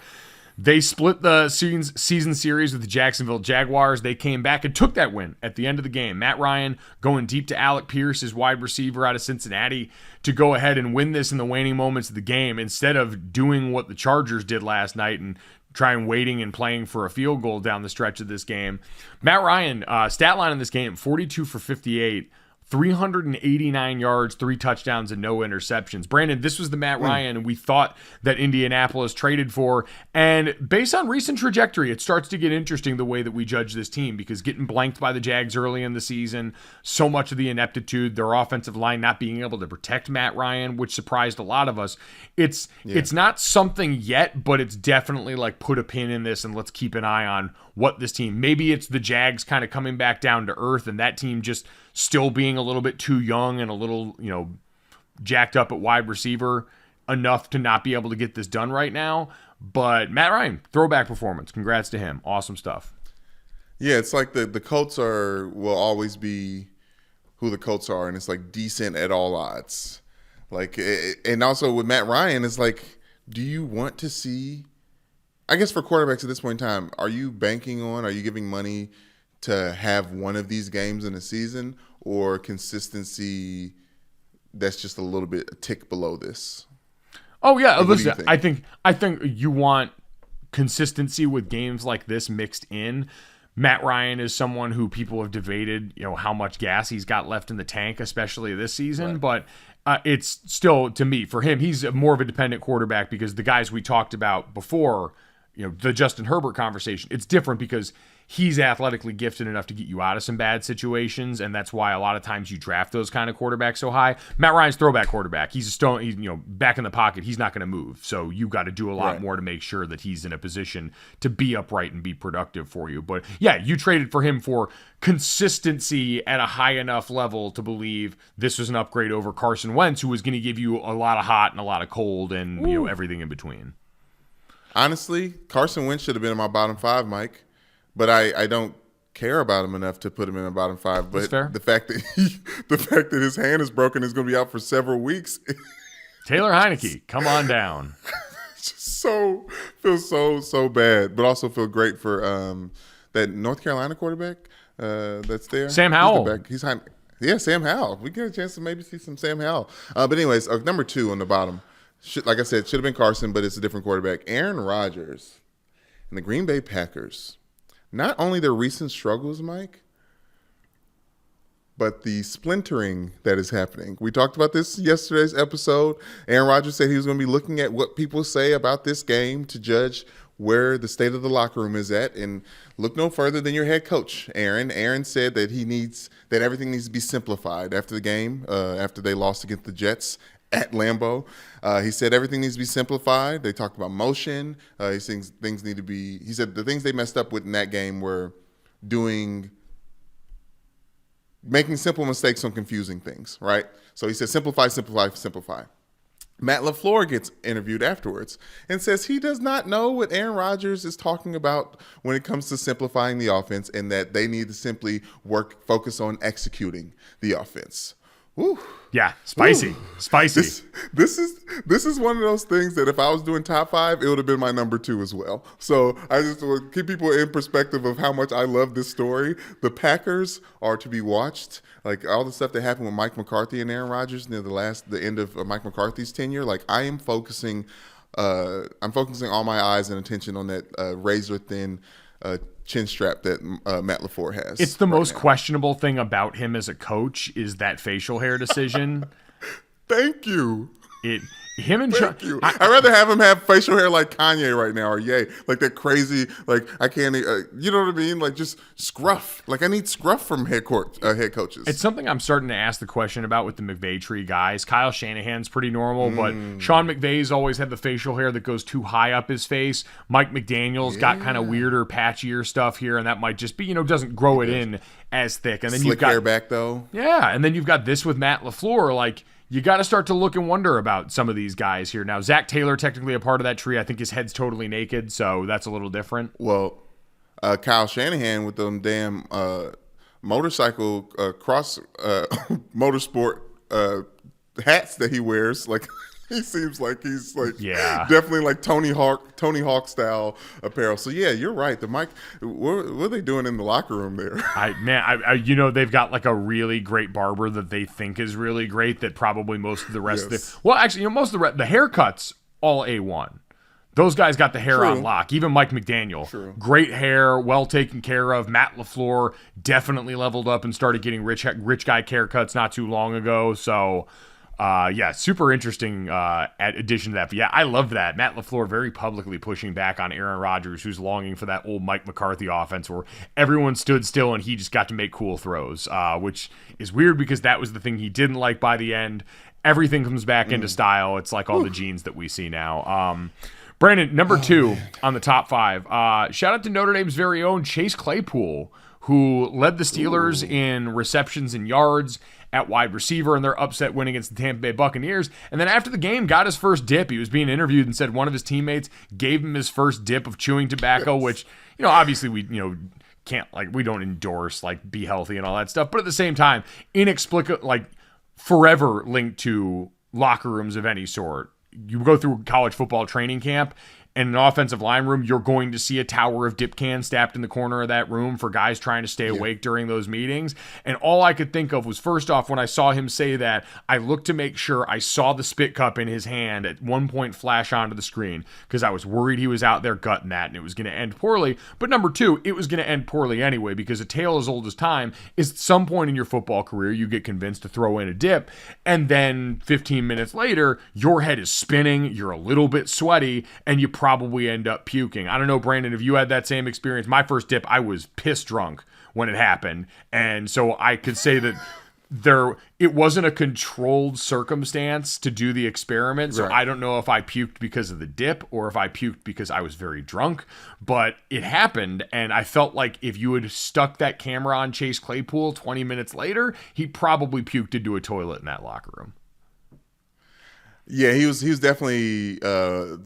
They split the season series with the Jacksonville Jaguars. They came back and took that win at the end of the game. Matt Ryan going deep to Alec Pierce, his wide receiver out of Cincinnati, to go ahead and win this in the waning moments of the game instead of doing what the Chargers did last night and trying waiting and playing for a field goal down the stretch of this game. Matt Ryan, stat line in this game, 42 for 58, 389 yards, 3 touchdowns, and no interceptions. Brandon, this was the Matt Ryan we thought that Indianapolis traded for. And based on recent trajectory, it starts to get interesting the way that we judge this team, because getting blanked by the Jags early in the season, so much of the ineptitude, their offensive line not being able to protect Matt Ryan, which surprised a lot of us. It's not something yet, but it's definitely like put a pin in this and let's keep an eye on what this team, maybe it's the Jags kind of coming back down to earth and that team just still being a little bit too young and a little, jacked up at wide receiver enough to not be able to get this done right now. But Matt Ryan, throwback performance. Congrats to him. Awesome stuff. Yeah, it's like the Colts will always be who the Colts are, and it's like decent at all odds. Like, and also with Matt Ryan, it's like, do you want to see, I guess for quarterbacks at this point in time, are you giving money to have one of these games in a season, or consistency that's just a tick below this? Oh yeah, listen, I think you want consistency with games like this mixed in. Matt Ryan is someone who people have debated, how much gas he's got left in the tank, especially this season, but it's still, to me, for him, he's more of a dependent quarterback because the guys we talked about before, the Justin Herbert conversation. It's different because he's athletically gifted enough to get you out of some bad situations, and that's why a lot of times you draft those kind of quarterbacks so high. Matt Ryan's throwback quarterback. He's a stone. He's back in the pocket. He's not going to move. So you got to do a lot more to make sure that he's in a position to be upright and be productive for you. But yeah, you traded for him for consistency at a high enough level to believe this was an upgrade over Carson Wentz, who was going to give you a lot of hot and a lot of cold and everything in between. Honestly, Carson Wentz should have been in my bottom 5, Mike. But I don't care about him enough to put him in the bottom 5. But the fact that his hand is broken is going to be out for several weeks. Taylor Heineke, come on down. Feels so bad, but also feel great for that North Carolina quarterback that's there. Sam Howell. Sam Howell. We get a chance to maybe see some Sam Howell. But anyways, number 2 on the bottom. Like I said, should have been Carson, but it's a different quarterback. Aaron Rodgers and the Green Bay Packers. Not only their recent struggles, Mike, but the splintering that is happening. We talked about this yesterday's episode. Aaron Rodgers said he was going to be looking at what people say about this game to judge where the state of the locker room is at. And look no further than your head coach, Aaron. Aaron said that everything needs to be simplified after the game, after they lost against the Jets at Lambeau. He said everything needs to be simplified. They talked about motion. He said things need to be. He said the things they messed up with in that game were making simple mistakes on confusing things, right? So he said simplify, simplify, simplify. Matt LaFleur gets interviewed afterwards and says he does not know what Aaron Rodgers is talking about when it comes to simplifying the offense, and that they need to simply focus on executing the offense. Ooh. Yeah, spicy. Spicy. This is one of those things that if I was doing top 5, it would have been my number 2 as well. So I just want to keep people in perspective of how much I love this story. The Packers are to be watched. Like all the stuff that happened with Mike McCarthy and Aaron Rodgers near the end of Mike McCarthy's tenure. Like I am focusing all my eyes and attention on that razor thin chin strap that Matt LaFleur has. It's the most questionable thing about him as a coach is that facial hair decision. Thank you. Thank you. I'd rather have him have facial hair like Kanye right now, or Ye, like that crazy, like I can't, you know what I mean? Like just scruff. Like I need scruff from head coaches. It's something I'm starting to ask the question about with the McVay tree guys. Kyle Shanahan's pretty normal, but Sean McVay's always had the facial hair that goes too high up his face. Mike McDaniel's got kind of weirder, patchier stuff here, and that might just be, doesn't grow it in as thick. And then Slick you've got hair back though. Yeah, and then you've got this with Matt LaFleur, like. You got to start to look and wonder about some of these guys here. Now, Zach Taylor, technically a part of that tree. I think his head's totally naked, so that's a little different. Well, Kyle Shanahan with them damn motorcycle motorsport hats that he wears, like he seems like he's like definitely like Tony Hawk style apparel. So yeah, you're right. The Mike, what are they doing in the locker room there? They've got like a really great barber that they think is really great. That probably most of the rest of most of the haircuts all A1. Those guys got the hair on lock. Even Mike McDaniel, great hair, well taken care of. Matt LaFleur definitely leveled up and started getting rich guy haircuts not too long ago. So. Super interesting addition to that. But yeah, I love that. Matt LaFleur very publicly pushing back on Aaron Rodgers, who's longing for that old Mike McCarthy offense where everyone stood still and he just got to make cool throws, which is weird because that was the thing he didn't like by the end. Everything comes back into style. It's like all the genes that we see now. Brandon, number 2 on the top 5. Shout out to Notre Dame's very own Chase Claypool, who led the Steelers in receptions and yards at wide receiver in their upset win against the Tampa Bay Buccaneers. And then after the game, got his first dip. He was being interviewed and said one of his teammates gave him his first dip of chewing tobacco, which, obviously we, can't, like, we don't endorse, like, be healthy and all that stuff. But at the same time, inexplicable, like, forever linked to locker rooms of any sort. You go through college football training camp, in an offensive line room, you're going to see a tower of dip cans stacked in the corner of that room for guys trying to stay awake during those meetings. And all I could think of was, first off, when I saw him say that, I looked to make sure I saw the spit cup in his hand at one point flash onto the screen because I was worried he was out there gutting that and it was going to end poorly. But number 2, it was going to end poorly anyway because a tale as old as time is at some point in your football career, you get convinced to throw in a dip. And then 15 minutes later, your head is spinning, you're a little bit sweaty, and you probably probably end up puking. I don't know, Brandon, if you had that same experience. My first dip, I was piss drunk when it happened. And so I could say that it wasn't a controlled circumstance to do the experiment. So I don't know if I puked because of the dip or if I puked because I was very drunk, but it happened. And I felt like if you had stuck that camera on Chase Claypool 20 minutes later, he probably puked into a toilet in that locker room. Yeah, he was definitely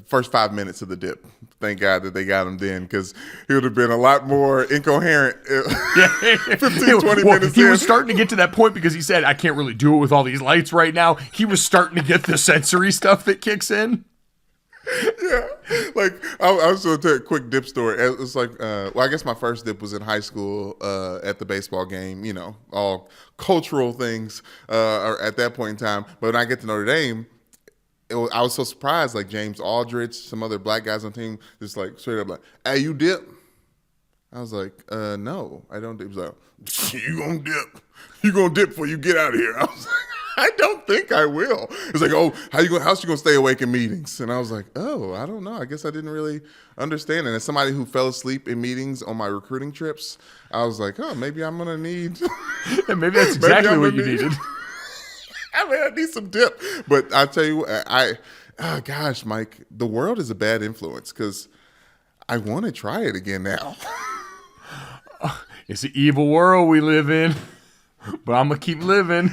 first 5 minutes of the dip. Thank God that they got him then, because he would have been a lot more incoherent 15, 20 minutes He in. was starting to get to that point because he said, I can't really do it with all these lights right now. He was starting to get the sensory stuff that kicks in. Yeah, like I was going to tell a quick dip story. It's like, I guess my first dip was in high school at the baseball game. You know, all cultural things at that point in time. But when I get to Notre Dame, I was so surprised. Like James Aldridge, some other black guys on the team, just like straight up like, "Hey, you dip?" I was like, "No, I don't dip." He was like, "You gonna dip? You gonna dip before you get out of here?" I was like, I don't think I will. It's like, oh, how's she gonna stay awake in meetings? And I was like, oh, I don't know. I guess I didn't really understand. And as somebody who fell asleep in meetings on my recruiting trips, I was like, oh, maybe I'm gonna need. And maybe that's exactly what you needed. I need some dip. But I tell you, gosh, Mike, the world is a bad influence because I want to try it again now. It's an evil world we live in, but I'm gonna keep living.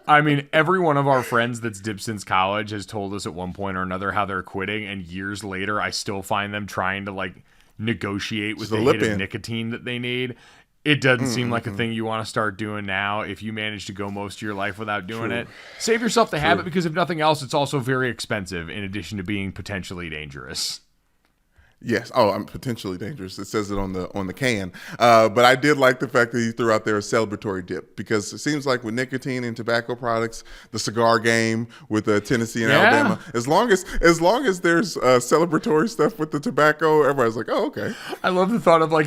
I mean, every one of our friends that's dipped since college has told us at one point or another how they're quitting, and years later, I still find them trying to like negotiate with the hit of nicotine that they need. It doesn't seem like a thing you want to start doing now. If you manage to go most of your life without doing it, save yourself the habit, because if nothing else, it's also very expensive in addition to being potentially dangerous. Yes. Oh, I'm potentially dangerous. It says it on the can. But I did like the fact that he threw out there a celebratory dip, because it seems like with nicotine and tobacco products, the cigar game with Tennessee and Alabama, as long as there's celebratory stuff with the tobacco, everybody's like, oh, okay. I love the thought of like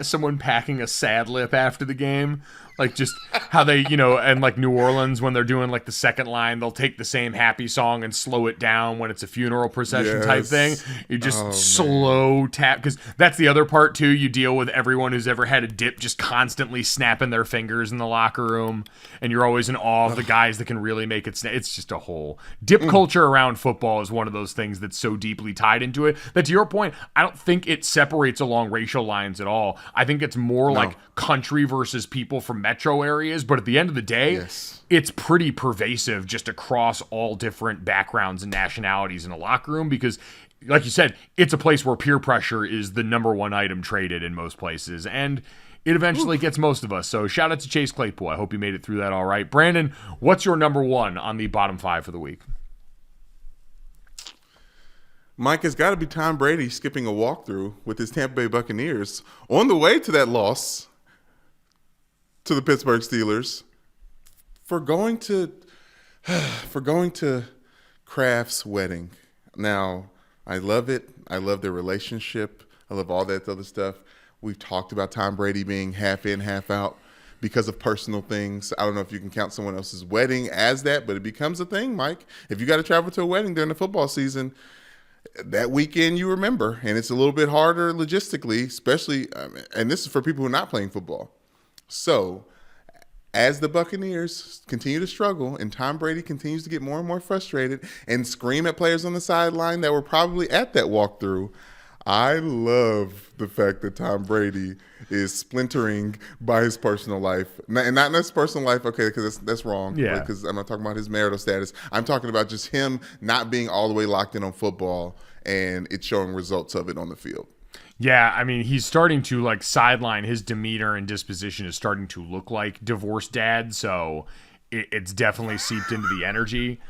someone packing a sad lip after the game. Like just how they, and like New Orleans, when they're doing like the second line, they'll take the same happy song and slow it down when it's a funeral procession type thing. You just slow tap, because that's the other part too. You deal with everyone who's ever had a dip just constantly snapping their fingers in the locker room, and you're always in awe of the guys that can really make it snap. It's just a whole dip culture around football is one of those things that's so deeply tied into it that, to your point, I don't think it separates along racial lines at all. I think it's more like country versus people from metro areas, but at the end of the day, it's pretty pervasive just across all different backgrounds and nationalities in a locker room, because like you said, it's a place where peer pressure is the number one item traded in most places, and it eventually gets most of us. So shout out to Chase Claypool. I hope you made it through that all right. Brandon, what's your number one on the bottom five for the week? Mike, it's got to be Tom Brady skipping a walkthrough with his Tampa Bay Buccaneers on the way to that loss to the Pittsburgh Steelers for going to Kraft's wedding. Now, I love it. I love their relationship. I love all that other stuff. We've talked about Tom Brady being half in, half out because of personal things. I don't know if you can count someone else's wedding as that, but it becomes a thing, Mike. If you got to travel to a wedding during the football season, that weekend you remember, and it's a little bit harder logistically, especially, and this is for people who are not playing football. So, as the Buccaneers continue to struggle and Tom Brady continues to get more and more frustrated and scream at players on the sideline that were probably at that walkthrough, I love the fact that Tom Brady is splintering by his personal life. And not his personal life, okay, because that's wrong. Yeah. Because I'm not talking about his marital status. I'm talking about just him not being all the way locked in on football, and it's showing results of it on the field. Yeah, I mean, he's starting to like sideline. His demeanor and disposition is starting to look like divorced dad, so it's definitely seeped into the energy.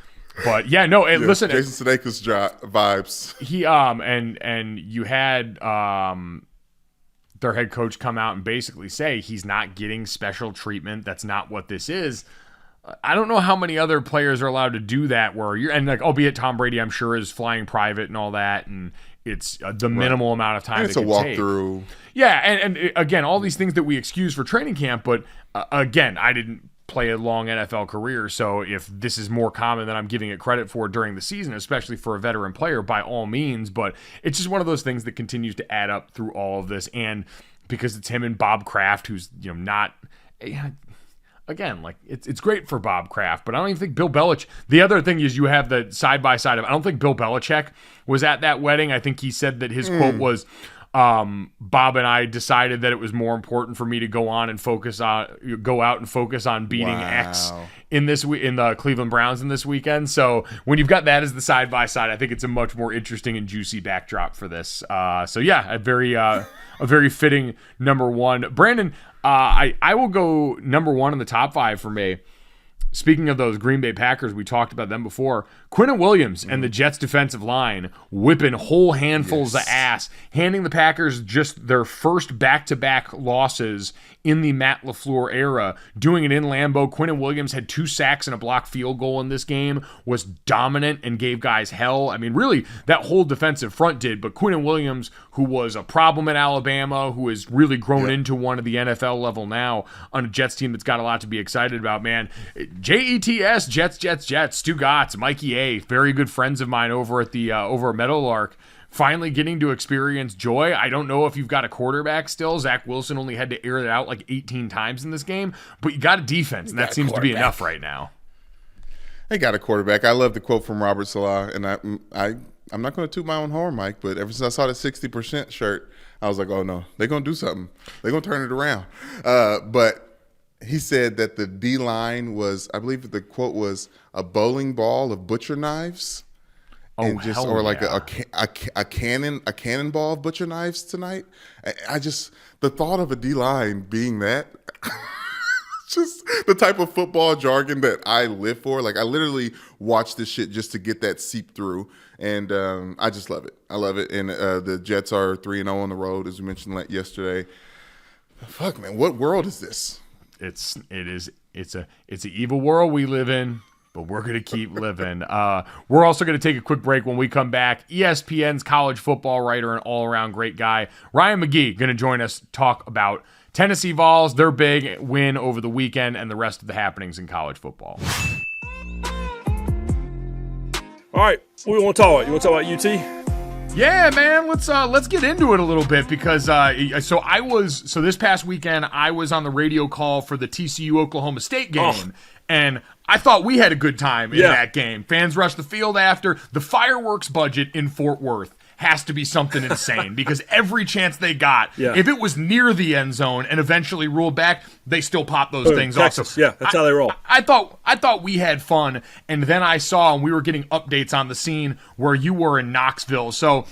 But yeah, no, listen, Jason Sudeikis vibes. He and you had their head coach come out and basically say he's not getting special treatment. That's not what this is. I don't know how many other players are allowed to do that, where you're, and like, albeit Tom Brady, I'm sure, is flying private and all that, and it's the minimal amount of time and it's a walkthrough. Yeah, and again, all these things that we excuse for training camp, but again, I didn't play a long NFL career. So if this is more common than I'm giving it credit for during the season, especially for a veteran player, by all means. But it's just one of those things that continues to add up through all of this. And because it's him and Bob Kraft, who's not. Again, like it's great for Bob Kraft, but I don't even think Bill Belichick. The other thing is you have the side by side of. I don't think Bill Belichick was at that wedding. I think he said that his quote was, "Bob and I decided that it was more important for me to go out and focus on beating X in the Cleveland Browns in this weekend." So when you've got that as the side by side, I think it's a much more interesting and juicy backdrop for this. So yeah, a very fitting number one. Brandon, I will go number one in the top five for me. Speaking of those Green Bay Packers, we talked about them before. Quinnen Williams and the Jets defensive line whipping whole handfuls of ass, handing the Packers just their first back-to-back losses in the Matt LaFleur era. Doing it in Lambeau. Quinnen Williams had 2 sacks and a blocked field goal in this game, was dominant and gave guys hell. I mean, really, that whole defensive front did, but Quinnen Williams, who was a problem at Alabama, who has really grown into one of the NFL level now on a Jets team that's got a lot to be excited about, man. Jets, Jets, Stu Gotts, Mikey A, very good friends of mine over at Meadowlark, finally getting to experience joy. I don't know if you've got a quarterback still. Zach Wilson only had to air it out like 18 times in this game, but you got a defense, and that seems to be enough right now. They got a quarterback. I love the quote from Robert Salah, and I'm not going to toot my own horn, Mike, but ever since I saw the 60% shirt, I was like, oh no, they're going to do something. They're going to turn it around. But he said that the D-line was, I believe the quote was, a bowling ball of butcher knives. A cannonball of butcher knives tonight. The thought of a D-line being that, just the type of football jargon that I live for. Like, I literally watch this shit just to get that seep through, and I just love it. I love it. And the Jets are 3-0 on the road, as we mentioned yesterday. Fuck, man, what world is this? It's an evil world we live in, but we're going to keep living. We're also going to take a quick break. When we come back, ESPN's college football writer and all-around great guy, Ryan McGee, going to join us, talk about Tennessee Vols, their big win over the weekend, and the rest of the happenings in college football. All right, what do you want to talk about? You want to talk about UT? Yeah, man, let's get into it a little bit because so this past weekend I was on the radio call for the TCU Oklahoma State game, and I thought we had a good time in that game. Fans rushed the field after. The fireworks budget in Fort Worth has to be something insane because every chance they got, if it was near the end zone and eventually ruled back, they still popped those things Texas, off. Yeah, that's how they roll. I thought we had fun, and then I saw, and we were getting updates on the scene where you were in Knoxville. So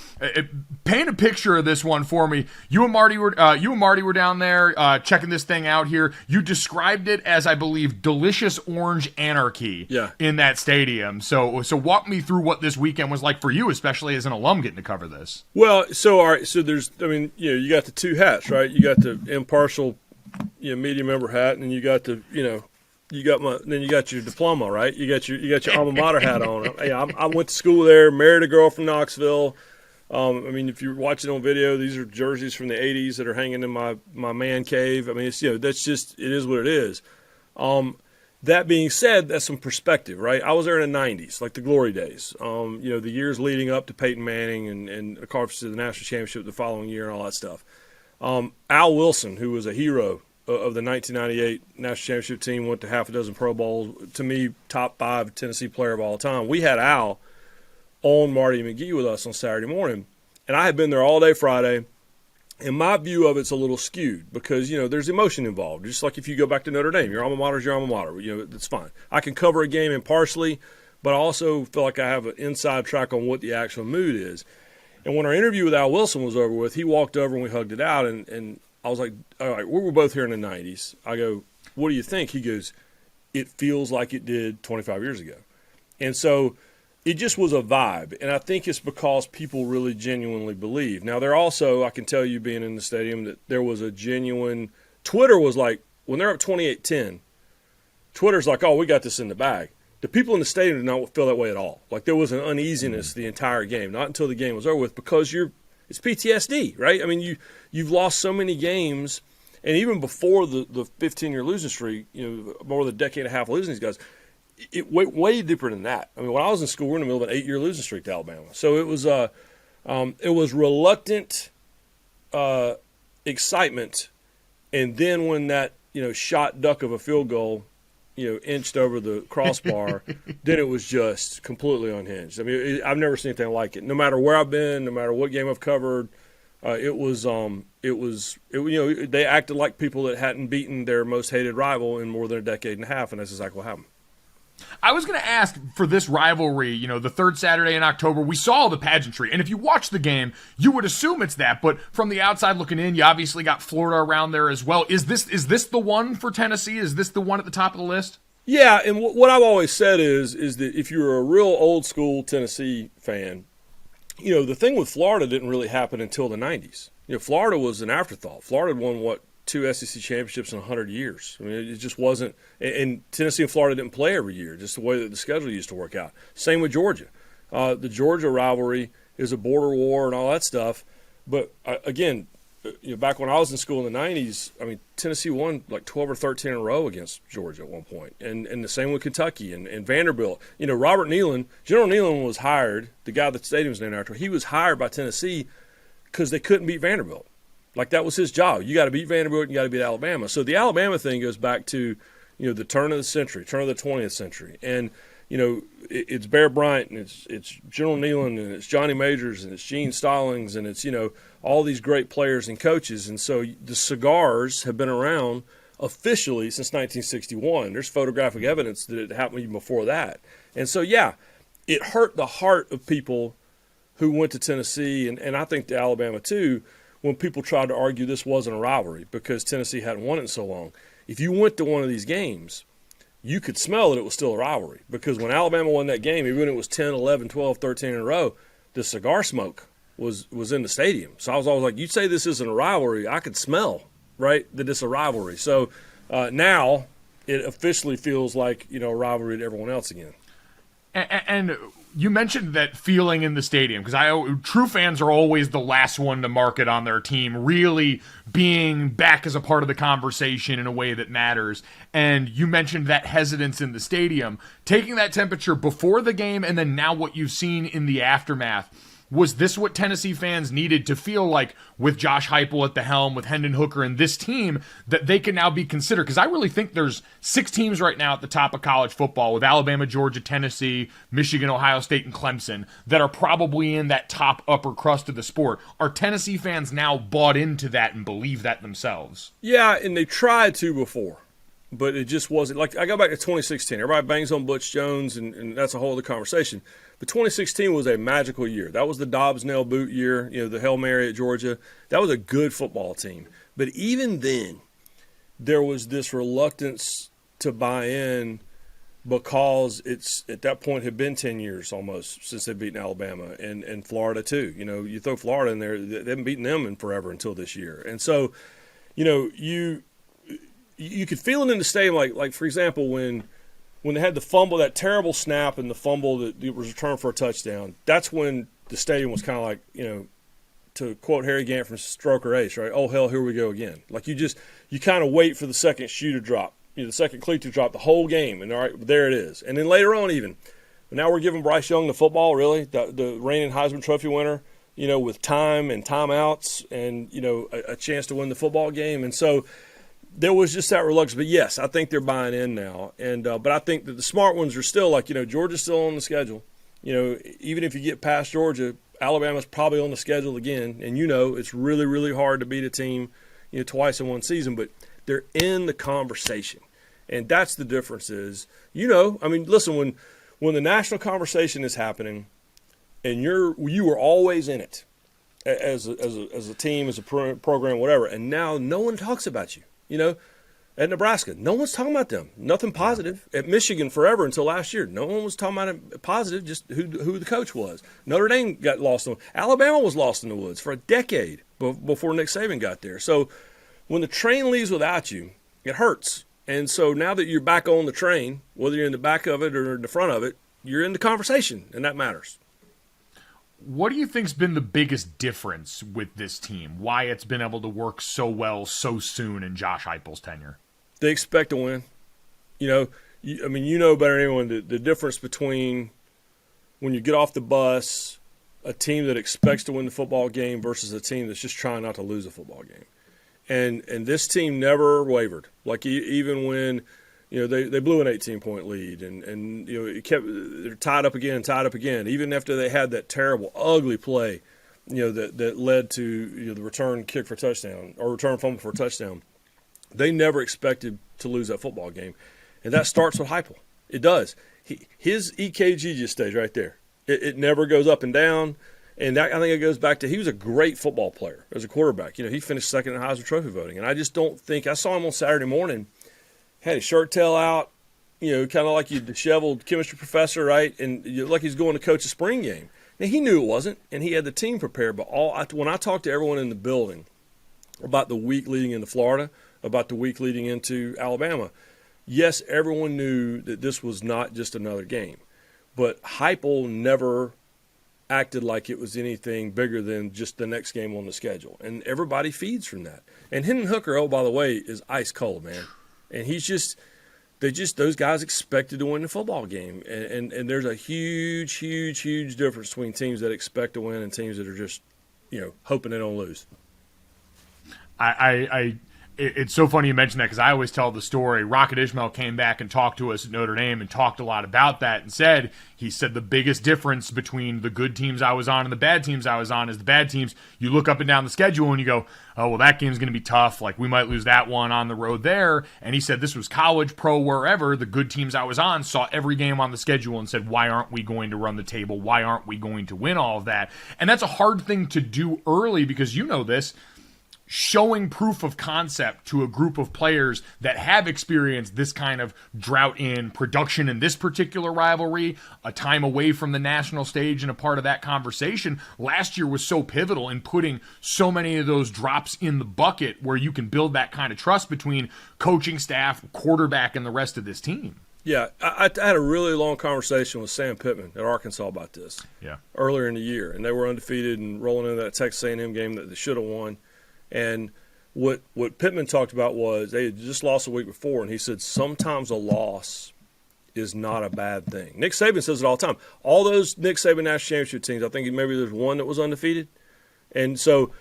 paint a picture of this one for me. You and Marty were down there checking this thing out here. You described it as, I believe, delicious orange anarchy in that stadium. So walk me through what this weekend was like for you, especially as an alum getting to cover this. Well, all right, so there's, you got the 2 hats, right? You got the impartial, media member hat, and you got the, then you got your diploma, right? You got your alma mater hat on. I went to school there, married a girl from Knoxville. If you're watching on video, these are jerseys from the '80s that are hanging in my man cave. It's that's just, it is what it is. That being said, that's some perspective, right? I was there in the 90s, like the glory days. The years leading up to Peyton Manning and the conference to the national championship the following year and all that stuff. Al Wilson, who was a hero of the 1998 national championship team, went to half a dozen Pro Bowls. To me, top 5 Tennessee player of all time. We had Al on Marty McGee with us on Saturday morning, and I had been there all day Friday. And my view of it's a little skewed because, there's emotion involved. Just like if you go back to Notre Dame, your alma mater is your alma mater. That's fine. I can cover a game impartially, but I also feel like I have an inside track on what the actual mood is. And when our interview with Al Wilson was over with, he walked over and we hugged it out. And I was like, all right, we were both here in the 90s. I go, what do you think? He goes, it feels like it did 25 years ago. And so it just was a vibe, and I think it's because people really genuinely believe. Now, there also, I can tell you being in the stadium, that there was a genuine – Twitter was like, when they're up 28-10, Twitter's like, oh, we got this in the bag. The people in the stadium did not feel that way at all. Like, there was an uneasiness the entire game, not until the game was over with, because it's PTSD, right? You've lost so many games, And even before the 15-year losing streak, more than a decade and a half losing these guys, it went way deeper than that. I mean, when I was in school, we were in the middle of an 8-year losing streak to Alabama. So it was reluctant excitement, and then when that shot duck of a field goal, inched over the crossbar, then it was just completely unhinged. I mean, I've never seen anything like it. No matter where I've been, no matter what game I've covered, they acted like people that hadn't beaten their most hated rival in more than a decade and a half, and that's exactly what happened. I was going to ask for this rivalry, the third Saturday in October, we saw the pageantry. And if you watch the game, you would assume it's that. But from the outside looking in, you obviously got Florida around there as well. Is this the one for Tennessee? Is this the one at the top of the list? Yeah, and what I've always said is that if you're a real old school Tennessee fan, the thing with Florida didn't really happen until the 90s. Florida was an afterthought. Florida had won, 2 SEC championships in 100 years. I mean, it just wasn't – and Tennessee and Florida didn't play every year, just the way that the schedule used to work out. Same with Georgia. The Georgia rivalry is a border war and all that stuff. But, again, back when I was in school in the 90s, I mean, Tennessee won 12 or 13 in a row against Georgia at one point. And the same with Kentucky and Vanderbilt. Robert Nealon – General Nealon was hired, the guy that the stadium's named after, he was hired by Tennessee because they couldn't beat Vanderbilt. That was his job. You got to beat Vanderbilt and you got to beat Alabama. So the Alabama thing goes back to, the turn of the century, turn of the 20th century. And, it's Bear Bryant and it's General Nealon and it's Johnny Majors and it's Gene Stallings and it's, all these great players and coaches. And so the cigars have been around officially since 1961. There's photographic evidence that it happened even before that. And so, yeah, it hurt the heart of people who went to Tennessee and I think to Alabama too, when people tried to argue this wasn't a rivalry because Tennessee hadn't won it in so long. If you went to one of these games, you could smell that it was still a rivalry because when Alabama won that game, even when it was 10, 11, 12, 13 in a row, the cigar smoke was in the stadium. So I was always like, you say this isn't a rivalry, I could smell, right, that it's a rivalry. So now it officially feels like, a rivalry to everyone else again. And you mentioned that feeling in the stadium because true fans are always the last one to mark it on their team, really being back as a part of the conversation in a way that matters. And you mentioned that hesitance in the stadium, taking that temperature before the game and then now what you've seen in the aftermath. Was this what Tennessee fans needed to feel like with Josh Heupel at the helm, with Hendon Hooker and this team, that they can now be considered? Because I really think there's 6 teams right now at the top of college football with Alabama, Georgia, Tennessee, Michigan, Ohio State, and Clemson that are probably in that top upper crust of the sport. Are Tennessee fans now bought into that and believe that themselves? Yeah, and they tried to before. But it just wasn't. I go back to 2016. Everybody bangs on Butch Jones, and that's a whole other conversation. But 2016 was a magical year. That was the Dobbs nail boot year, the Hail Mary at Georgia. That was a good football team. But even then, there was this reluctance to buy in because it's at that point had been 10 years almost since they'd beaten Alabama and Florida too. You throw Florida in there, they haven't beaten them in forever until this year. And so, you could feel it in the stadium, like for example, when they had the fumble, that terrible snap and the fumble that it was returned for a touchdown, that's when the stadium was kind of like, to quote Harry Gant from Stroker Ace, right? Oh, hell, here we go again. Like you kind of wait for the second shoe to drop, the second cleat to drop the whole game, and all right, there it is. And then later on even, now we're giving Bryce Young the football, really, the reigning Heisman Trophy winner, with time and timeouts and, a chance to win the football game. And so there was just that reluctance. But, yes, I think they're buying in now. And but I think that the smart ones are still Georgia's still on the schedule. Even if you get past Georgia, Alabama's probably on the schedule again. And, it's really, really hard to beat a team, twice in one season. But they're in the conversation. And that's the difference is, listen, when the national conversation is happening and you are always in it as a team, as a program, whatever, and now no one talks about you. At Nebraska, no one's talking about them. Nothing positive. At Michigan forever until last year, no one was talking about it positive, just who the coach was. Notre Dame got lost. Alabama was lost in the woods for a decade before Nick Saban got there. So when the train leaves without you, it hurts. And so now that you're back on the train, whether you're in the back of it or in the front of it, you're in the conversation, and that matters. What do you think's been the biggest difference with this team? Why it's been able to work so well so soon in Josh Heupel's tenure? They expect to win. You know better than anyone the difference between when you get off the bus, a team that expects to win the football game versus a team that's just trying not to lose a football game. And this team never wavered. Like even when they blew an 18-point lead and they're tied up again. Even after they had that terrible, ugly play, that led to the return kick for a touchdown or return fumble for a touchdown, they never expected to lose that football game, and that starts with Heupel. It does. His EKG just stays right there. It never goes up and down, and I think it goes back to he was a great football player as a quarterback. He finished second in Heisman Trophy voting, and I just don't think I saw him on Saturday morning. Had his shirt tail out, kind of like you disheveled chemistry professor, right? And like he's going to coach a spring game. Now, he knew it wasn't, and he had the team prepared. But when I talked to everyone in the building about the week leading into Florida, about the week leading into Alabama, yes, everyone knew that this was not just another game. But Heupel never acted like it was anything bigger than just the next game on the schedule. And everybody feeds from that. And Hendon Hooker, oh, by the way, is ice cold, man. And those guys expected to win the football game. And there's a huge, huge, huge difference between teams that expect to win and teams that are just, hoping they don't lose. It's so funny you mention that because I always tell the story. Rocket Ismail came back and talked to us at Notre Dame and talked a lot about that and he said the biggest difference between the good teams I was on and the bad teams I was on is the bad teams, you look up and down the schedule and you go, oh, well, that game's going to be tough. Like, we might lose that one on the road there. And he said this was college, pro, wherever. The good teams I was on saw every game on the schedule and said, why aren't we going to run the table? Why aren't we going to win all of that? And that's a hard thing to do early because this. Showing proof of concept to a group of players that have experienced this kind of drought in production in this particular rivalry, a time away from the national stage and a part of that conversation, last year was so pivotal in putting so many of those drops in the bucket where you can build that kind of trust between coaching staff, quarterback, and the rest of this team. Yeah, I had a really long conversation with Sam Pittman at Arkansas about this earlier in the year, and they were undefeated and rolling into that Texas A&M game that they should have won. And what Pittman talked about was they had just lost a week before, and he said sometimes a loss is not a bad thing. Nick Saban says it all the time. All those Nick Saban national championship teams, I think maybe there's one that was undefeated. And so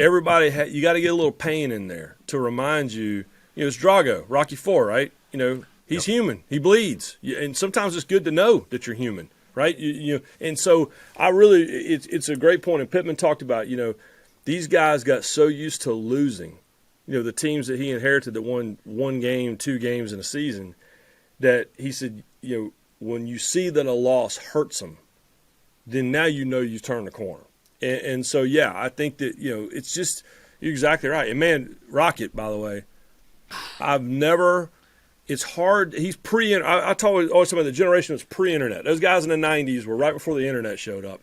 everybody you got to get a little pain in there to remind you, it's Drago, Rocky IV, right? He's human. He bleeds. And sometimes it's good to know that you're human, right? And so it's a great point. And Pittman talked about, these guys got so used to losing, the teams that he inherited that won one game, 2 games in a season, that he said, when you see that a loss hurts them, then now you've turned the corner. And so, yeah, I think that, it's just – you're exactly right. And, man, Rocket, by the way, it's hard – he's I always talk about the generation that's pre-internet. Those guys in the 90s were right before the internet showed up.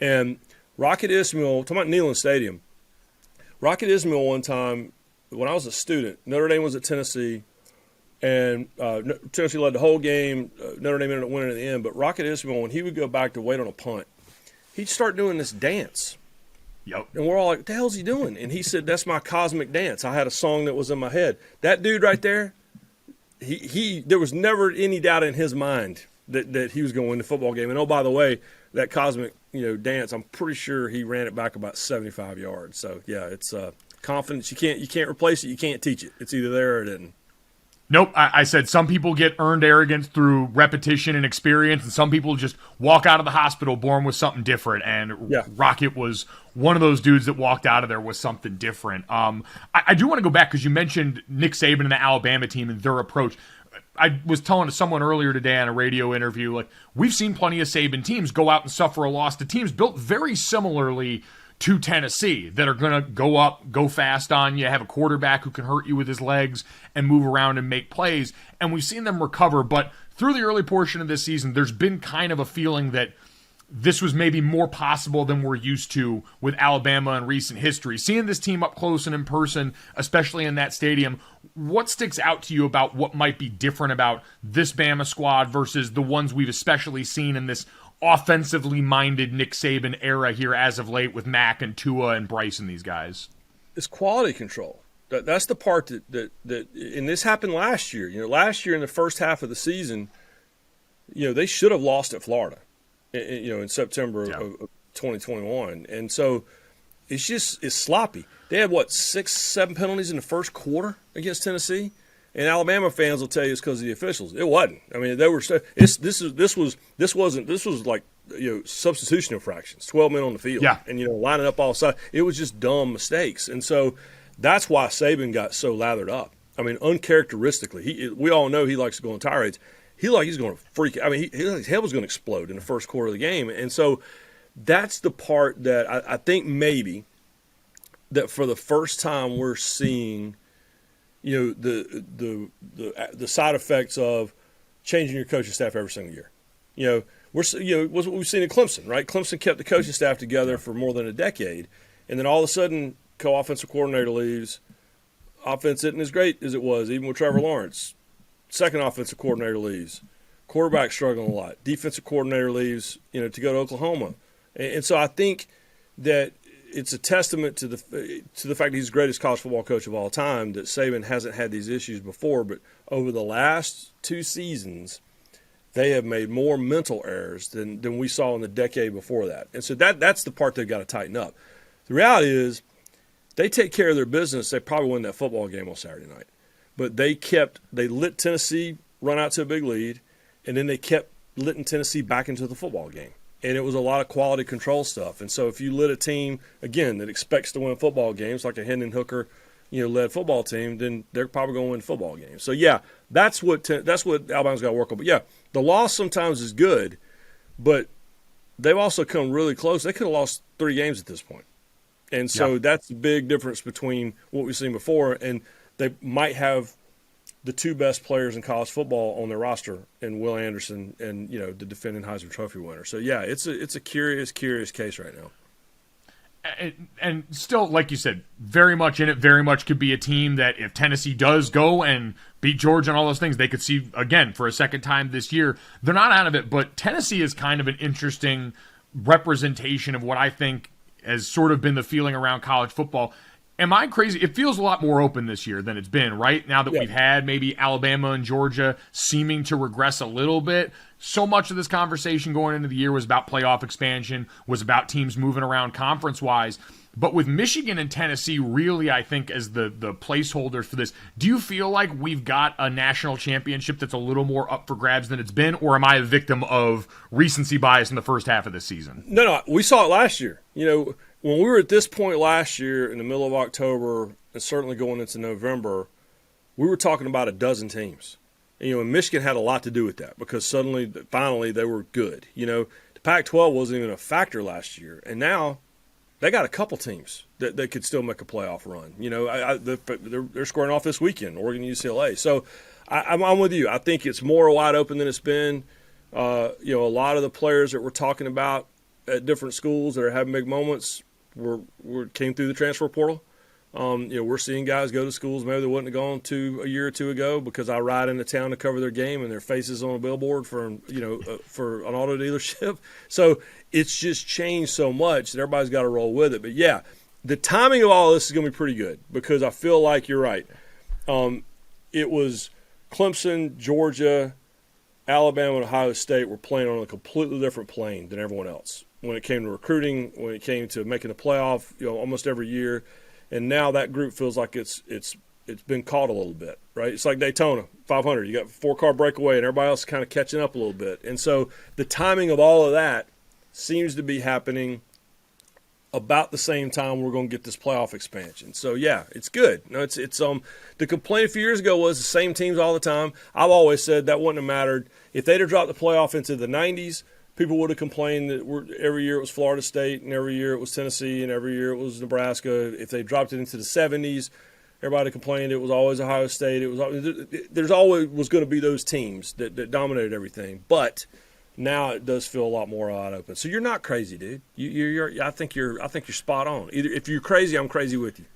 And – Rocket Ismail, talking about Neyland Stadium, Rocket Ismail one time, when I was a student, Notre Dame was at Tennessee, and Tennessee led the whole game. Notre Dame ended up winning at the end. But Rocket Ismail, when he would go back to wait on a punt, he'd start doing this dance. Yep. And we're all like, what the hell's he doing? And he said, that's my cosmic dance. I had a song that was in my head. That dude right there, there was never any doubt in his mind that he was going to win the football game. And, oh, by the way, that cosmic dance, I'm pretty sure he ran it back about 75 yards. So, yeah, it's confidence. You can't replace it. You can't teach it. It's either there or it isn't. Nope. I said some people get earned arrogance through repetition and experience, and some people just walk out of the hospital born with something different. And Rocket was one of those dudes that walked out of there with something different. I do want to go back because you mentioned Nick Saban and the Alabama team and their approach. I was telling someone earlier today on a radio interview, like, we've seen plenty of Saban teams go out and suffer a loss to teams built very similarly to Tennessee that are going to go up, go fast on you, have a quarterback who can hurt you with his legs and move around and make plays. And we've seen them recover. But through the early portion of this season, there's been kind of a feeling that this was maybe more possible than we're used to with Alabama in recent history. Seeing this team up close and in person, especially in that stadium, what sticks out to you about what might be different about this Bama squad versus the ones we've especially seen in this offensively minded Nick Saban era here as of late with Mac and Tua and Bryce and these guys. It's quality control. That's the part that and this happened last year. Last year in the first half of the season, they should have lost at Florida, in September of 2021. And so it's sloppy. They had 6-7 penalties in the first quarter against Tennessee, and Alabama fans will tell you it's because of the officials. It wasn't. I mean, they were. This was like substitution infractions. 12 men on the field, and lining up all sides. It was just dumb mistakes, and so that's why Saban got so lathered up. I mean, uncharacteristically, we all know he likes to go on tirades. He's going to freak. I mean, his head was going to explode in the first quarter of the game, and so that's the part that I think maybe that for the first time we're seeing, the side effects of changing your coaching staff every single year. Was what we've seen in Clemson, right? Clemson kept the coaching staff together for more than a decade, and then all of a sudden, co-offensive coordinator leaves. Offense isn't as great as it was, even with Trevor Lawrence. Second offensive coordinator leaves. Quarterback struggling a lot. Defensive coordinator leaves, to go to Oklahoma. And so I think that it's a testament to the fact that he's the greatest college football coach of all time, that Saban hasn't had these issues before. But over the last 2 seasons, they have made more mental errors than we saw in the decade before that. And so that's the part they've got to tighten up. The reality is, they take care of their business, they probably win that football game on Saturday night. But they lit Tennessee run out to a big lead, and then they kept letting Tennessee back into the football game. And it was a lot of quality control stuff. And so if you lit a team, again, that expects to win football games, like a Hendon Hooker, led football team, then they're probably going to win football games. So, that's what Alabama's got to work on. But, the loss sometimes is good, but they've also come really close. They could have lost 3 games at this point. And so that's the big difference between what we've seen before, and they might have the 2 best players in college football on their roster, and Will Anderson and the defending Heisman Trophy winner. So it's a curious case right now. And still, like you said, very much in it. Very much could be a team that if Tennessee does go and beat Georgia and all those things, they could see again for a second time this year. They're not out of it, but Tennessee is kind of an interesting representation of what I think has sort of been the feeling around college football. Am I crazy? It feels a lot more open this year than it's been, right? Now that we've had maybe Alabama and Georgia seeming to regress a little bit. So much of this conversation going into the year was about playoff expansion, was about teams moving around conference-wise. But with Michigan and Tennessee really, I think, as the placeholders for this, do you feel like we've got a national championship that's a little more up for grabs than it's been, or am I a victim of recency bias in the first half of this season? No, we saw it last year. When we were at this point last year in the middle of October, and certainly going into November, we were talking about a dozen teams. And Michigan had a lot to do with that because finally, they were good. The Pac-12 wasn't even a factor last year, and now they got a couple teams that could still make a playoff run. They're squaring off this weekend, Oregon, UCLA. So I'm with you. I think it's more wide open than it's been. A lot of the players that we're talking about at different schools that are having big moments came through the transfer portal. We're seeing guys go to schools maybe they wouldn't have gone to a year or 2 ago because I ride into town to cover their game and their faces on a billboard for an auto dealership. So it's just changed so much that everybody's got to roll with it. But the timing of all this is going to be pretty good because I feel like you're right. It was Clemson, Georgia, Alabama, and Ohio State were playing on a completely different plane than everyone else when it came to recruiting, when it came to making the playoff, almost every year. And now that group feels like it's been caught a little bit, right? It's like Daytona 500. You got 4-car breakaway, and everybody else is kind of catching up a little bit. And so the timing of all of that seems to be happening about the same time we're going to get this playoff expansion. So it's good. It's the complaint a few years ago was the same teams all the time. I've always said that wouldn't have mattered if they'd have dropped the playoff into the 90s. People would have complained that every year it was Florida State, and every year it was Tennessee, and every year it was Nebraska. If they dropped it into the 70s, everybody complained it was always Ohio State. There's always was going to be those teams that dominated everything. But now it does feel a lot more wide open. So you're not crazy, dude. I think you're spot on. Either if you're crazy, I'm crazy with you.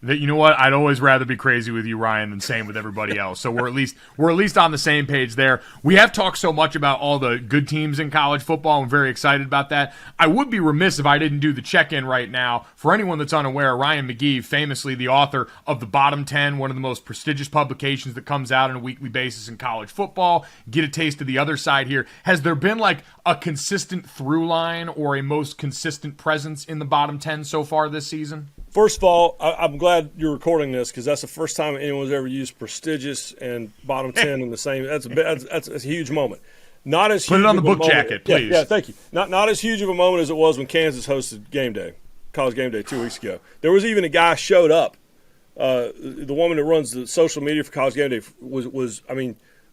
That, you know what? I'd always rather be crazy with you, Ryan, than same with everybody else. So we're at least on the same page there. We have talked so much about all the good teams in college football. I'm very excited about that. I would be remiss if I didn't do the check-in right now. For anyone that's unaware, Ryan McGee, famously the author of The Bottom 10, one of the most prestigious publications that comes out on a weekly basis in college football. Get a taste of the other side here. Has there been like a consistent through line or a most consistent presence in the bottom 10 so far this season? First of all, I'm glad you're recording this because that's the first time anyone's ever used prestigious and bottom 10 in the same. That's a huge moment. Not as Put huge it on the of a book moment. jacket, please. Yeah, thank you. Not as huge of a moment as it was when Kansas hosted game day, college game day 2 weeks ago. There was even a guy showed up. The woman that runs the social media for college game day was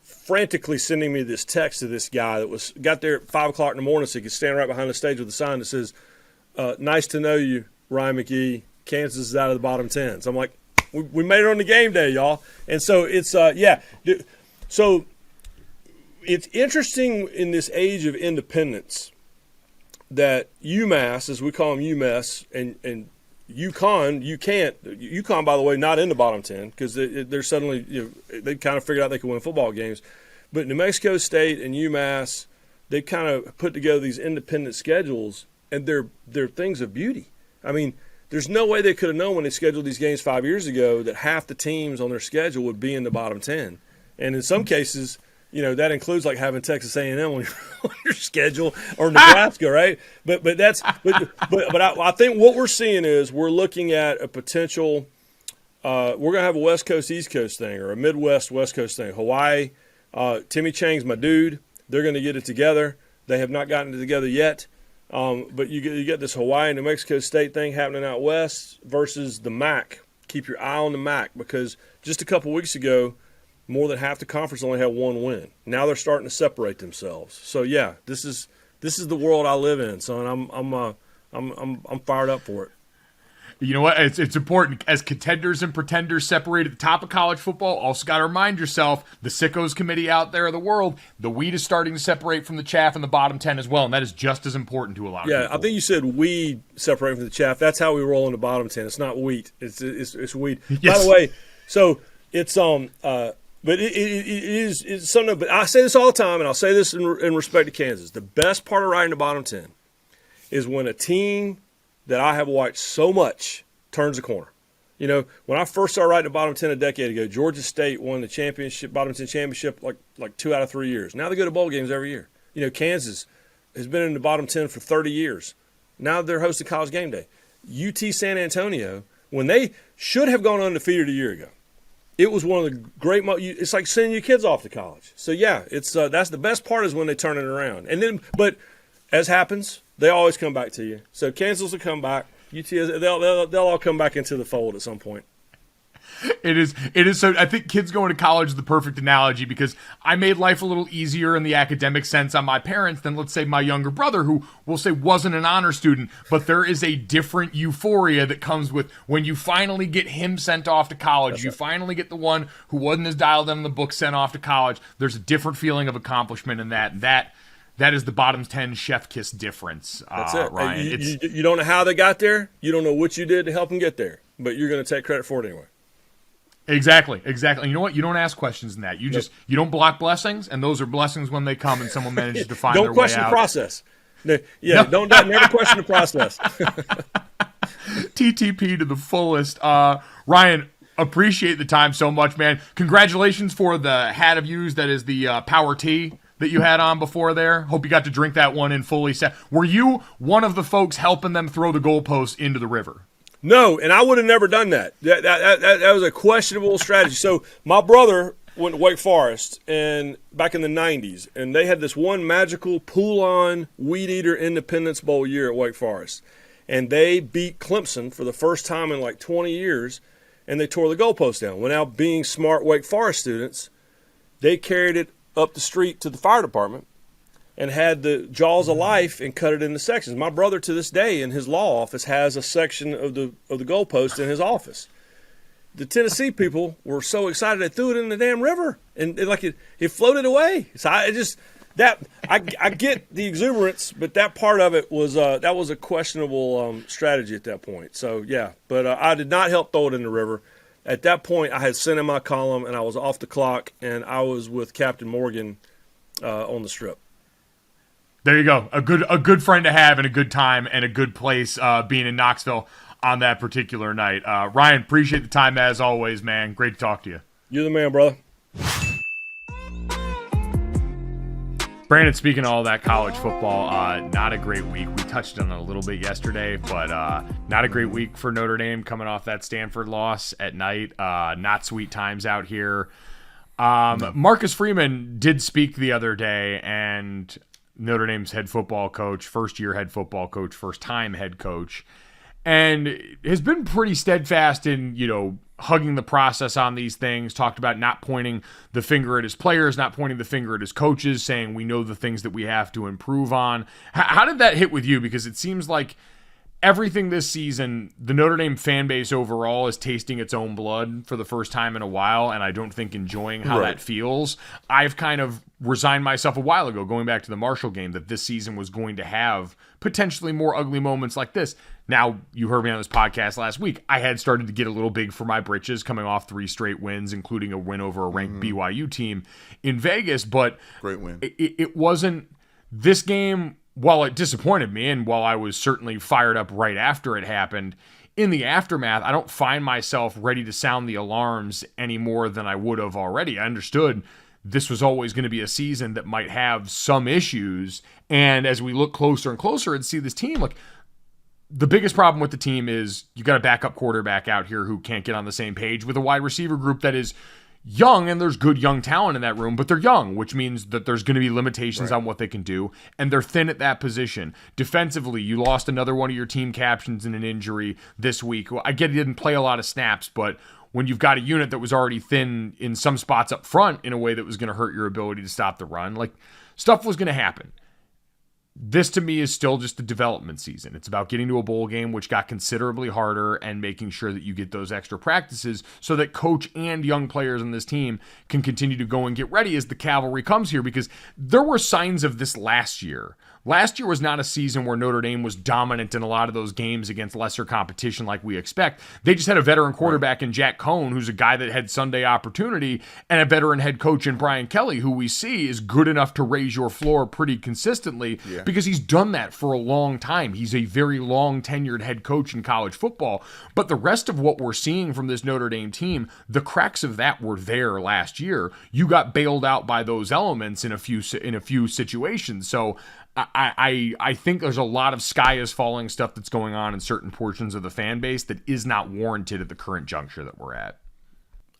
frantically sending me this text to this guy that got there at 5 o'clock in the morning so he could stand right behind the stage with a sign that says, "Nice to know you, Ryan McGee. Kansas is out of the bottom 10." So I'm like, we made it on the game day, y'all. And so it's So it's interesting in this age of independence that UMass, as we call them UMass, and UConn, by the way, not in the bottom 10 because they're suddenly, they kind of figured out they could win football games. But New Mexico State and UMass, they kind of put together these independent schedules, and they're things of beauty. I mean, there's no way they could have known when they scheduled these games 5 years ago that half the teams on their schedule would be in the bottom 10. And in some cases, that includes like having Texas A&M on your schedule or Nebraska, right? But I think what we're seeing is we're looking at a potential. We're going to have a West Coast East Coast thing or a Midwest West Coast thing. Hawaii, Timmy Chang's my dude. They're going to get it together. They have not gotten it together yet. But you get this Hawaii, New Mexico State thing happening out west versus the MAC. Keep your eye on the MAC because just a couple weeks ago, more than half the conference only had one win. Now they're starting to separate themselves. So yeah, this is the world I live in, son. I'm fired up for it. You know what? It's important. As contenders and pretenders separate at the top of college football, also got to remind yourself, the sickos committee out there of the world, the wheat is starting to separate from the chaff in the bottom 10 as well, and that is just as important to a lot of people. Yeah, I think you said weed separate from the chaff. That's how we roll in the bottom 10. It's not wheat. It's weed. Yes. By the way, so it's but it is something. But I say this all the time, and I'll say this in respect to Kansas. The best part of writing the bottom 10 is when a team that I have watched so much turns the corner. When I first started writing the bottom 10 a decade ago, Georgia State won the championship, bottom 10 championship like 2 out of 3 years. Now they go to bowl games every year. Kansas has been in the bottom 10 for 30 years. Now they're hosting college game day. UT San Antonio, when they should have gone undefeated a year ago, it was one of the great. It's like sending your kids off to college. So yeah, it's that's the best part is when they turn it around. And then, but as happens, they always come back to you. So Kansas will come back. UT, they'll all come back into the fold at some point. It is so. I think kids going to college is the perfect analogy because I made life a little easier in the academic sense on my parents than, let's say, my younger brother, who we'll say wasn't an honor student. But there is a different euphoria that comes with when you finally get him sent off to college. That's you finally get the one who wasn't as dialed in the book sent off to college. There's a different feeling of accomplishment in that. That is the bottom 10 chef kiss difference. That's it, Ryan. You don't know how they got there. You don't know what you did to help them get there, but you're going to take credit for it anyway. Exactly. You know what? You don't ask questions in that. You don't block blessings, and those are blessings when they come and someone manages to find their way out. Don't question the process. Yeah, no. don't never question the process. TTP to the fullest. Ryan, appreciate the time so much, man. Congratulations for the hat of yours that is the Power Tea that you had on before there. Hope you got to drink that one in fully. Were you one of the folks helping them throw the goalpost into the river? No, and I would have never done that. That was a questionable strategy. So my brother went to Wake Forest and back in the 90s, and they had this one magical pull-on Weed Eater Independence Bowl year at Wake Forest. And they beat Clemson for the first time in like 20 years, and they tore the goalpost down. Well, now being smart Wake Forest students, they carried it up the street to the fire department and had the jaws of life and cut it into sections. My brother, to this day, in his law office, has a section of the goalpost in his office. The Tennessee people were so excited they threw it in the damn river, and it floated away. So I get the exuberance, but that part of it was that was a questionable strategy at that point. So yeah, but I did not help throw it in the river. At that point, I had sent in my column and I was off the clock, and I was with Captain Morgan on the strip. There you go. A good friend to have and a good time and a good place being in Knoxville on that particular night. Ryan, appreciate the time as always, man. Great to talk to you. You're the man, brother. Brandon, speaking of all that college football, not a great week. We touched on it a little bit yesterday, but not a great week for Notre Dame coming off that Stanford loss at night. Not sweet times out here. Marcus Freeman did speak the other day, and Notre Dame's head football coach, first-year head football coach, first-time head coach, and has been pretty steadfast in, hugging the process on these things, talked about not pointing the finger at his players, not pointing the finger at his coaches, saying we know the things that we have to improve on. How did that hit with you? Because it seems like everything this season, the Notre Dame fan base overall is tasting its own blood for the first time in a while, and I don't think enjoying how that feels. I've kind of resigned myself a while ago, going back to the Marshall game, that this season was going to have potentially more ugly moments like this. Now, you heard me on this podcast last week. I had started to get a little big for my britches coming off 3 straight wins, including a win over a ranked BYU team in Vegas, but great win. It wasn't this game. While it disappointed me, and while I was certainly fired up right after it happened, in the aftermath, I don't find myself ready to sound the alarms any more than I would have already. I understood this was always going to be a season that might have some issues, and as we look closer and closer and see this team, like, the biggest problem with the team is you got a backup quarterback out here who can't get on the same page with a wide receiver group that is young, and there's good young talent in that room, but they're young, which means that there's going to be limitations on what they can do, and they're thin at that position. Defensively, you lost another one of your team captains in an injury this week. I get he didn't play a lot of snaps, but when you've got a unit that was already thin in some spots up front in a way that was going to hurt your ability to stop the run, like, stuff was going to happen. This, to me, is still just a development season. It's about getting to a bowl game, which got considerably harder, and making sure that you get those extra practices so that coach and young players on this team can continue to go and get ready as the cavalry comes here, because there were signs of this last year. Last year was not a season where Notre Dame was dominant in a lot of those games against lesser competition like we expect. They just had a veteran quarterback in Jack Cohn, who's a guy that had Sunday opportunity, and a veteran head coach in Brian Kelly, who we see is good enough to raise your floor pretty consistently because he's done that for a long time. He's a very long tenured head coach in college football. But the rest of what we're seeing from this Notre Dame team, the cracks of that were there last year. You got bailed out by those elements in a few situations. So I think there's a lot of sky is falling stuff that's going on in certain portions of the fan base that is not warranted at the current juncture that we're at.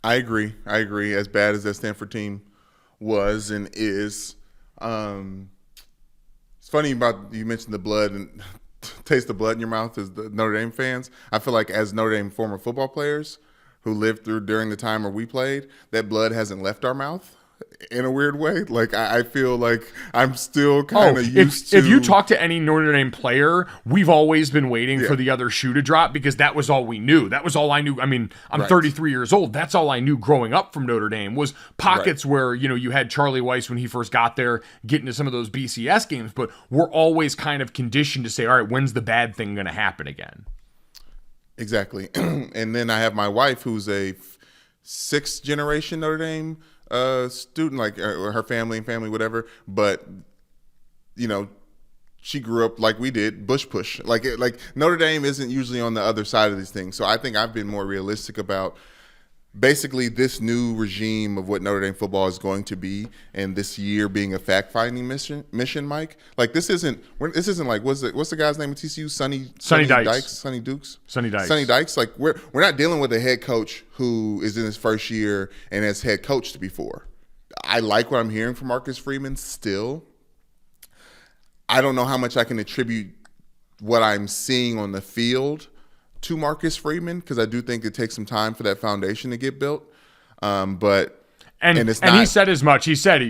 I agree. As bad as that Stanford team was and is, it's funny about you mentioned the blood and taste the blood in your mouth as the Notre Dame fans. I feel like as Notre Dame former football players who lived through during the time where we played, that blood hasn't left our mouth. In a weird way, like I feel like I'm still kind of used to. If you talk to any Notre Dame player, we've always been waiting for the other shoe to drop because that was all we knew. That was all I knew. I mean, I'm 33 years old. That's all I knew growing up from Notre Dame was pockets where you had Charlie Weiss when he first got there, getting to some of those BCS games. But we're always kind of conditioned to say, all right, when's the bad thing going to happen again? Exactly. And then I have my wife, who's a 6th generation Notre Dame student, like her family, whatever. But she grew up like we did, push. Like Notre Dame isn't usually on the other side of these things. So I think I've been more realistic about basically this new regime of what Notre Dame football is going to be, and this year being a fact-finding mission, Mike. Like this isn't like what's the guy's name at TCU? Sonny Dykes. Like we're not dealing with a head coach who is in his first year and has head coached before. I like what I'm hearing from Marcus Freeman still. I don't know how much I can attribute what I'm seeing on the field to Marcus Freeman, because I do think it takes some time for that foundation to get built. But And it's and not, he said as much. He said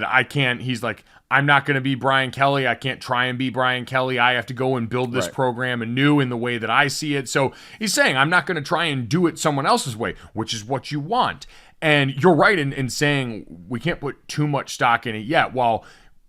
I can't. He's like, I'm not going to be Brian Kelly. I can't try and be Brian Kelly. I have to go and build this program anew in the way that I see it. So he's saying, I'm not going to try and do it someone else's way, which is what you want. And you're right in saying we can't put too much stock in it yet. While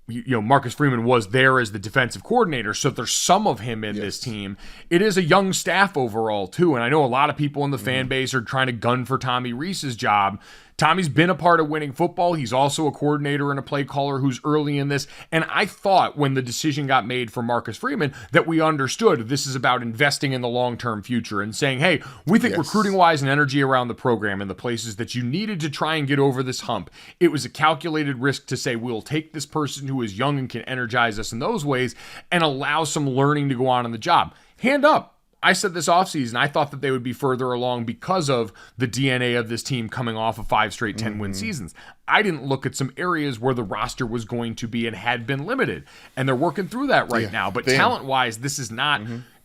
Marcus Freeman was there as the defensive coordinator, so there's some of him in this team. It is a young staff overall too, and I know a lot of people in the fan base are trying to gun for Tommy Rees's job. Tommy's been a part of winning football. He's also a coordinator and a play caller who's early in this. And I thought when the decision got made for Marcus Freeman that we understood this is about investing in the long-term future and saying, hey, we think recruiting-wise and energy around the program and the places that you needed to try and get over this hump, it was a calculated risk to say we'll take this person who is young and can energize us in those ways and allow some learning to go on in the job. Hand up. I said this offseason, I thought that they would be further along because of the DNA of this team coming off of 5 straight 10-win seasons. I didn't look at some areas where the roster was going to be and had been limited, and they're working through that right now. But talent-wise, this is not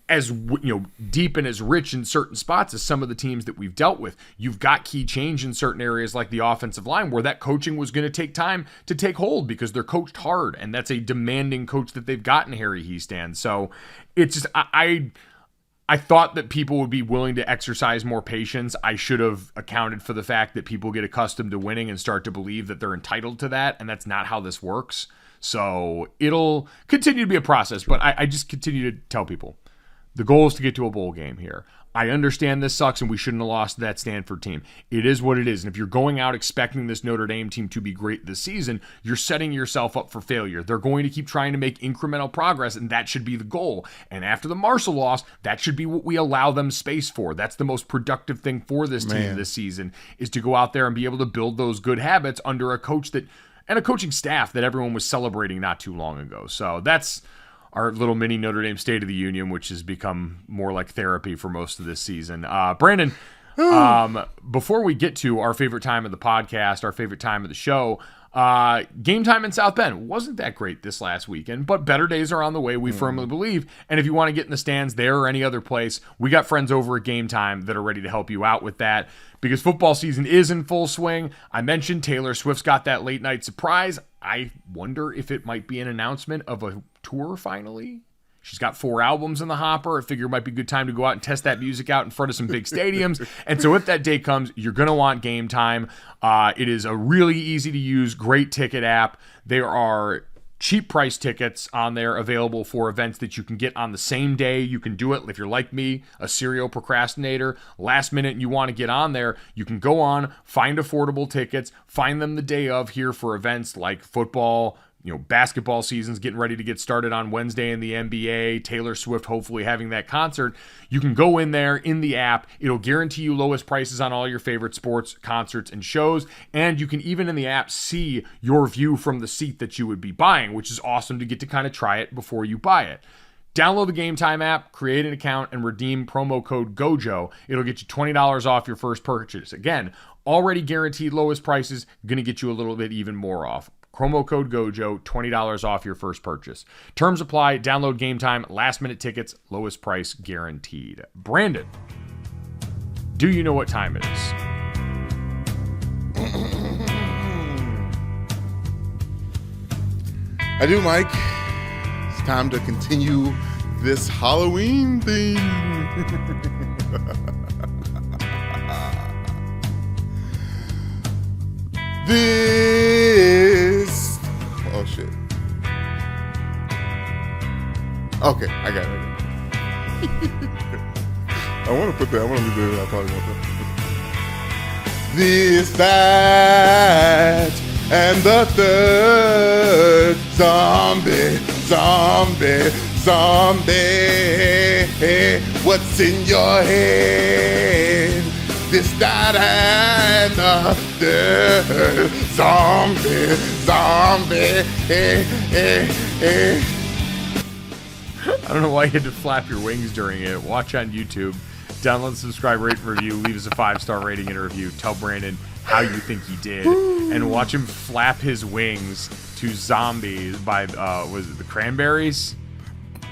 as deep and as rich in certain spots as some of the teams that we've dealt with. You've got key change in certain areas like the offensive line where that coaching was going to take time to take hold because they're coached hard, and that's a demanding coach that they've gotten, Harry Hiestand. So it's just I thought that people would be willing to exercise more patience. I should have accounted for the fact that people get accustomed to winning and start to believe that they're entitled to that, and that's not how this works. So it'll continue to be a process, but I just continue to tell people the goal is to get to a bowl game here. I understand this sucks and we shouldn't have lost to that Stanford team. It is what it is. And if you're going out expecting this Notre Dame team to be great this season, you're setting yourself up for failure. They're going to keep trying to make incremental progress, and that should be the goal. And after the Marshall loss, that should be what we allow them space for. That's the most productive thing for this team this season, is to go out there and be able to build those good habits under a coach and a coaching staff that everyone was celebrating not too long ago. So that's our little mini Notre Dame State of the Union, which has become more like therapy for most of this season. Brandon, before we get to our favorite time of the podcast, our favorite time of the show, game time in South Bend wasn't that great this last weekend, but better days are on the way, we firmly believe. And if you want to get in the stands there or any other place, we got friends over at Game Time that are ready to help you out with that because football season is in full swing. I mentioned Taylor Swift's got that late night surprise. I wonder if it might be an announcement of a tour finally. She's got 4 albums in the hopper. I figure it might be a good time to go out and test that music out in front of some big stadiums. And so if that day comes, you're going to want Game Time. It is a really easy to use, great ticket app. There are cheap price tickets on there available for events that you can get on the same day. You can do it if you're like me, a serial procrastinator, last minute and you want to get on there. You can go on, find affordable tickets, find them the day of here for events like football, basketball season's getting ready to get started on Wednesday in the NBA, Taylor Swift hopefully having that concert. You can go in there in the app. It'll guarantee you lowest prices on all your favorite sports, concerts, and shows. And you can even in the app see your view from the seat that you would be buying, which is awesome to get to kind of try it before you buy it. Download the Game Time app, create an account, and redeem promo code GOJO. It'll get you $20 off your first purchase. Again, already guaranteed lowest prices, going to get you a little bit even more off. Promo code GOJO, $20 off your first purchase. Terms apply. Download Game Time. Last minute tickets. Lowest price guaranteed. Brandon, do you know what time it is? I do, Mike. It's time to continue this Halloween theme. Oh shit. Okay, I got it. I want to put that. I want to do it. I probably won't. This, that, and the third. Zombie. What's in your head? This, that, and the third. Zombie. I don't know why you had to flap your wings during it. Watch on YouTube. Download, subscribe, rate, and review. Leave us a 5-star rating and a review. Tell Brandon how you think he did. And watch him flap his wings to Zombies by, was it the Cranberries?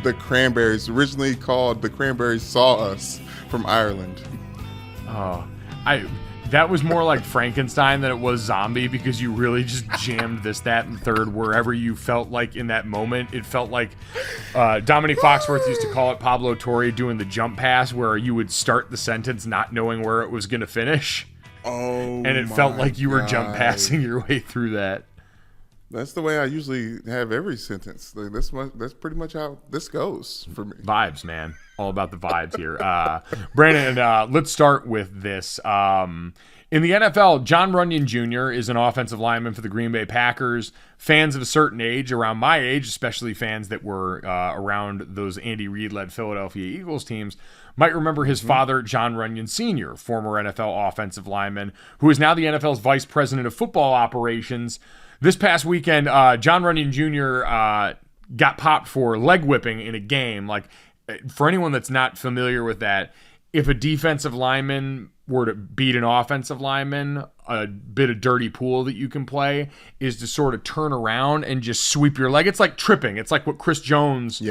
The Cranberries, originally called The Cranberries Saw Us, from Ireland. Oh, That was more like Frankenstein than it was zombie, because you really just jammed this, that, and third wherever you felt like in that moment. It felt like Dominique Foxworth used to call it Pablo Torre doing the jump pass, where you would start the sentence not knowing where it was going to finish. Oh, and it felt like you were jump passing your way through that. That's the way I usually have every sentence. Like, that's pretty much how this goes for me. Vibes, man. All about the vibes here. Brandon, let's start with this. In the NFL, John Runyon Jr. is an offensive lineman for the Green Bay Packers. Fans of a certain age, around my age, especially fans that were around those Andy Reid-led Philadelphia Eagles teams, might remember his father, John Runyon Sr., former NFL offensive lineman, who is now the NFL's vice president of football operations. This past weekend, John Runyon Jr. Got popped for leg whipping in a game. Like, for anyone that's not familiar with that, if a defensive lineman were to beat an offensive lineman, a bit of dirty pool that you can play is to sort of turn around and just sweep your leg. It's like tripping. It's like what Chris Jones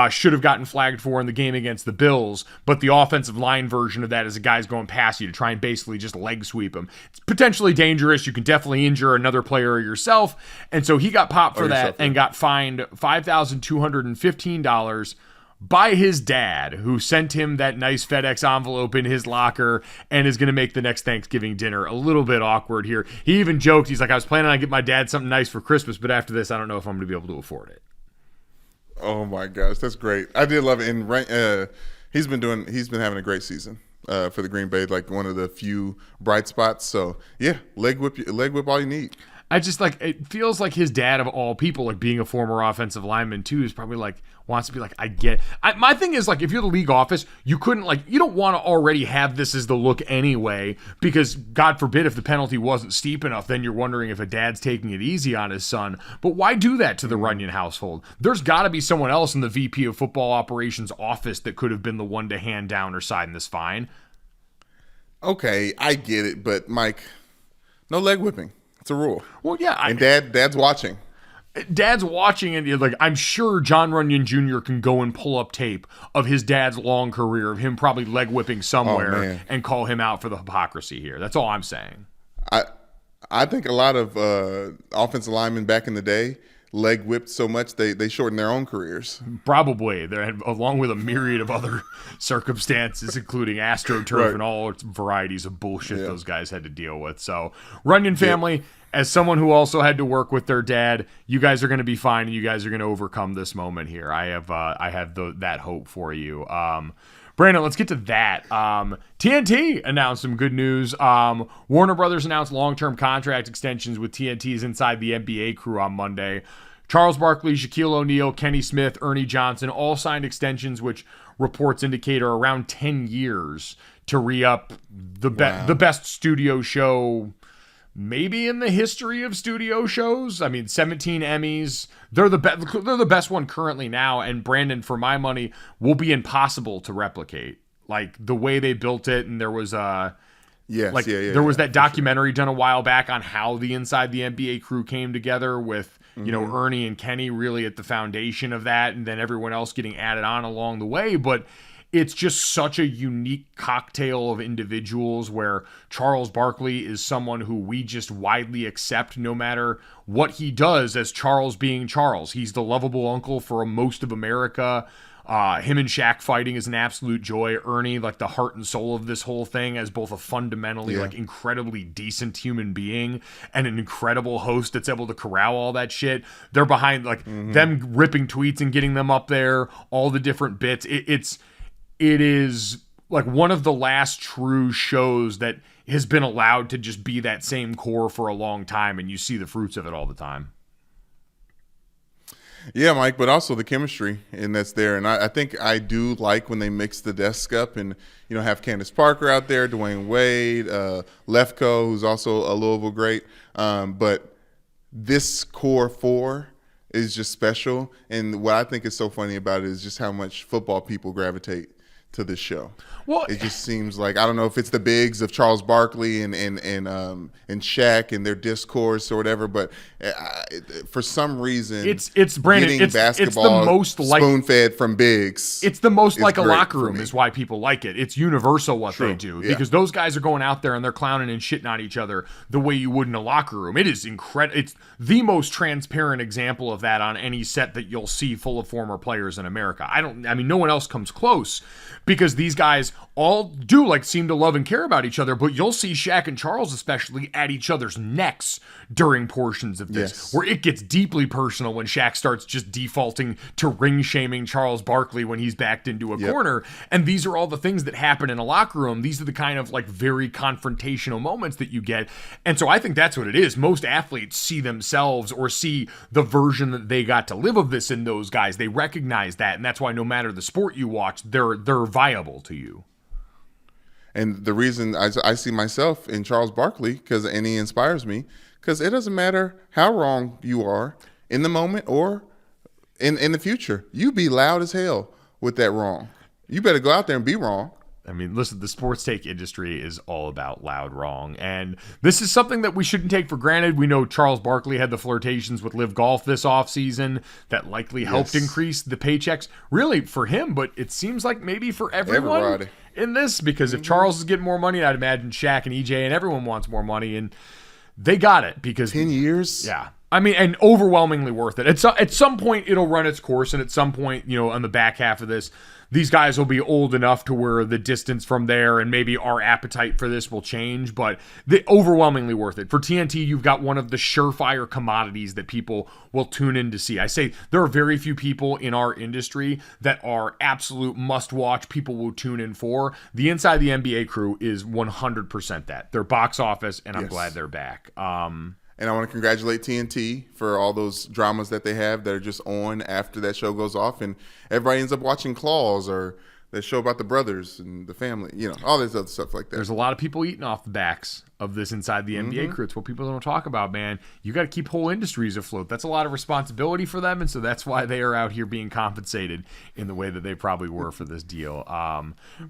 should have gotten flagged for in the game against the Bills, but the offensive line version of that is a guy's going past you to try and basically just leg sweep him. It's potentially dangerous. You can definitely injure another player or yourself, and so he got popped for that and got fined $5,215 by his dad, who sent him that nice FedEx envelope in his locker and is going to make the next Thanksgiving dinner a little bit awkward here. He even joked, he's like, I was planning on getting my dad something nice for Christmas, but after this, I don't know if I'm going to be able to afford it. Oh my gosh, that's great. I did love it. And he's been having a great season for the Green Bay, like one of the few bright spots. So yeah, leg whip all you need. I just it feels like his dad of all people, like being a former offensive lineman too, is probably wants to be like, my thing is if you're the league office, you couldn't you don't want to already have this as the look anyway, because God forbid if the penalty wasn't steep enough, then you're wondering if a dad's taking it easy on his son. But why do that to the Runyon household? There's got to be someone else in the VP of football operations office that could have been the one to hand down or sign this fine. Okay, I get it, but Mike, no leg whipping. It's a rule. Well, yeah. And Dad's watching. Dad's watching, and I'm sure John Runyon Jr. can go and pull up tape of his dad's long career of him probably leg whipping somewhere and call him out for the hypocrisy here. That's all I'm saying. I think a lot of offensive linemen back in the day leg whipped so much they shortened their own careers. Probably. Along with a myriad of other circumstances, including AstroTurf and all varieties of bullshit those guys had to deal with. So, Runyon family, as someone who also had to work with their dad, you guys are going to be fine, and you guys are going to overcome this moment here. I have that hope for you. Brandon, let's get to that. TNT announced some good news. Warner Brothers announced long-term contract extensions with TNT's Inside the NBA crew on Monday. Charles Barkley, Shaquille O'Neal, Kenny Smith, Ernie Johnson all signed extensions, which reports indicate are around 10 years to re-up the best studio show maybe in the history of studio shows. 17 Emmys. They're the best one currently now, and Brandon, for my money, will be impossible to replicate. The way they built it, and there was there was that documentary done a while back on how the Inside the NBA crew came together with Ernie and Kenny really at the foundation of that, and then everyone else getting added on along the way. But it's just such a unique cocktail of individuals where Charles Barkley is someone who we just widely accept no matter what he does as Charles being Charles. He's the lovable uncle for most of America. Him and Shaq fighting is an absolute joy. Ernie, the heart and soul of this whole thing, as both a fundamentally incredibly decent human being and an incredible host that's able to corral all that shit. They're behind them ripping tweets and getting them up there, all the different bits. It is one of the last true shows that has been allowed to just be that same core for a long time, and you see the fruits of it all the time. Yeah, Mike, but also the chemistry, and that's there. And I think I do like when they mix the desk up and, have Candace Parker out there, Dwayne Wade, Lefko, who's also a Louisville great. But this core four is just special. And what I think is so funny about it is just how much football people gravitate to this show. Well, It just seems like, I don't know if it's the bigs of Charles Barkley and Shaq and their discourse or whatever, but for some reason, it's Brandon. getting basketball it's the most like spoon-fed from bigs. It's the most like a great locker for room me. is why people like it. It's universal what True. they do Yeah. because those guys are going out there and they're clowning and shitting on each other the way you would in a locker room. It is incredible. It's the most transparent example of that on any set that you'll see full of former players in America. I mean, no one else comes close because these guys all do like seem to love and care about each other, but you'll see Shaq and Charles especially at each other's necks during portions of this, Yes. where it gets deeply personal when Shaq starts just defaulting to ring shaming Charles Barkley when he's backed into a corner. And these are all the things that happen in a locker room. These are the kind of like very confrontational moments that you get. And so I think that's what it is. Most athletes see themselves or see the version that they got to live of this in those guys. They recognize that. And that's why no matter the sport you watch, they're viable to you. And the reason I see myself in Charles Barkley, and he inspires me, because it doesn't matter how wrong you are in the moment or in the future. You be loud as hell with that wrong. You better go out there and be wrong. I mean, listen, the sports take industry is all about loud wrong. And this is something that we shouldn't take for granted. We know Charles Barkley had the flirtations with Live Golf this offseason that likely helped increase the paychecks, really for him, but it seems like maybe for everyone Everybody. in this, because if Charles is getting more money, I'd imagine Shaq and EJ and everyone wants more money, and they got it because 10 years? Yeah. I mean, and overwhelmingly worth it. At some point, it'll run its course, and at some point, on the back half of this, these guys will be old enough to where the distance from there and maybe our appetite for this will change, but they overwhelmingly worth it. For TNT, you've got one of the surefire commodities that people will tune in to see. I say there are very few people in our industry that are absolute must-watch people will tune in for. The Inside the NBA crew is 100% that. They're box office, and I'm glad they're back. And I want to congratulate TNT for all those dramas that they have that are just on after that show goes off. And everybody ends up watching Claws or that show about the brothers and the family, all this other stuff like that. There's a lot of people eating off the backs of this Inside the NBA crew. It's what people don't talk about, man. You got to keep whole industries afloat. That's a lot of responsibility for them, and so that's why they are out here being compensated in the way that they probably were for this deal.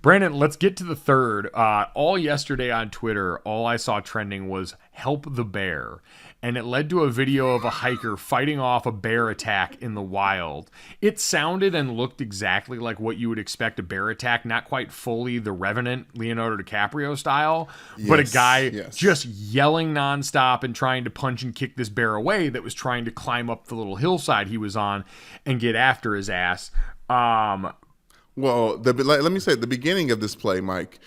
Brandon, let's get to the third. All yesterday on Twitter, all I saw trending was "Help the Bear." And it led to a video of a hiker fighting off a bear attack in the wild. It sounded and looked exactly like what you would expect a bear attack, not quite fully the Revenant Leonardo DiCaprio style, but a guy just yelling nonstop and trying to punch and kick this bear away that was trying to climb up the little hillside he was on and get after his ass. Well, let me say, at the beginning of this play, Mike,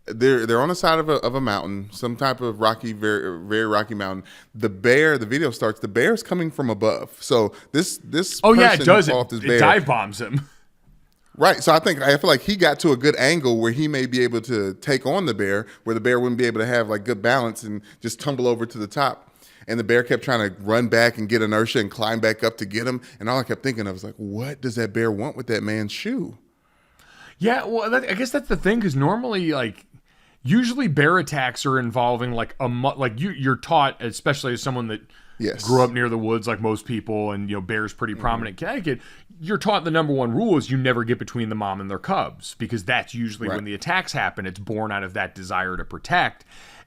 they're on the side of a mountain, some type of rocky, very, very rocky mountain. The video starts, the bear's coming from above. So this it does. It dive bombs him. Right. So I feel like he got to a good angle where he may be able to take on the bear, where the bear wouldn't be able to have like good balance and just tumble over to the top. And the bear kept trying to run back and get inertia and climb back up to get him. And all I kept thinking of was like, what does that bear want with that man's shoe? Yeah, well, I guess that's the thing, because normally, usually bear attacks are involving you're taught, especially as someone that grew up near the woods like most people, and bears pretty prominent in Connecticut. You're taught the number one rule is you never get between the mom and their cubs, because that's usually when the attacks happen. It's born out of that desire to protect.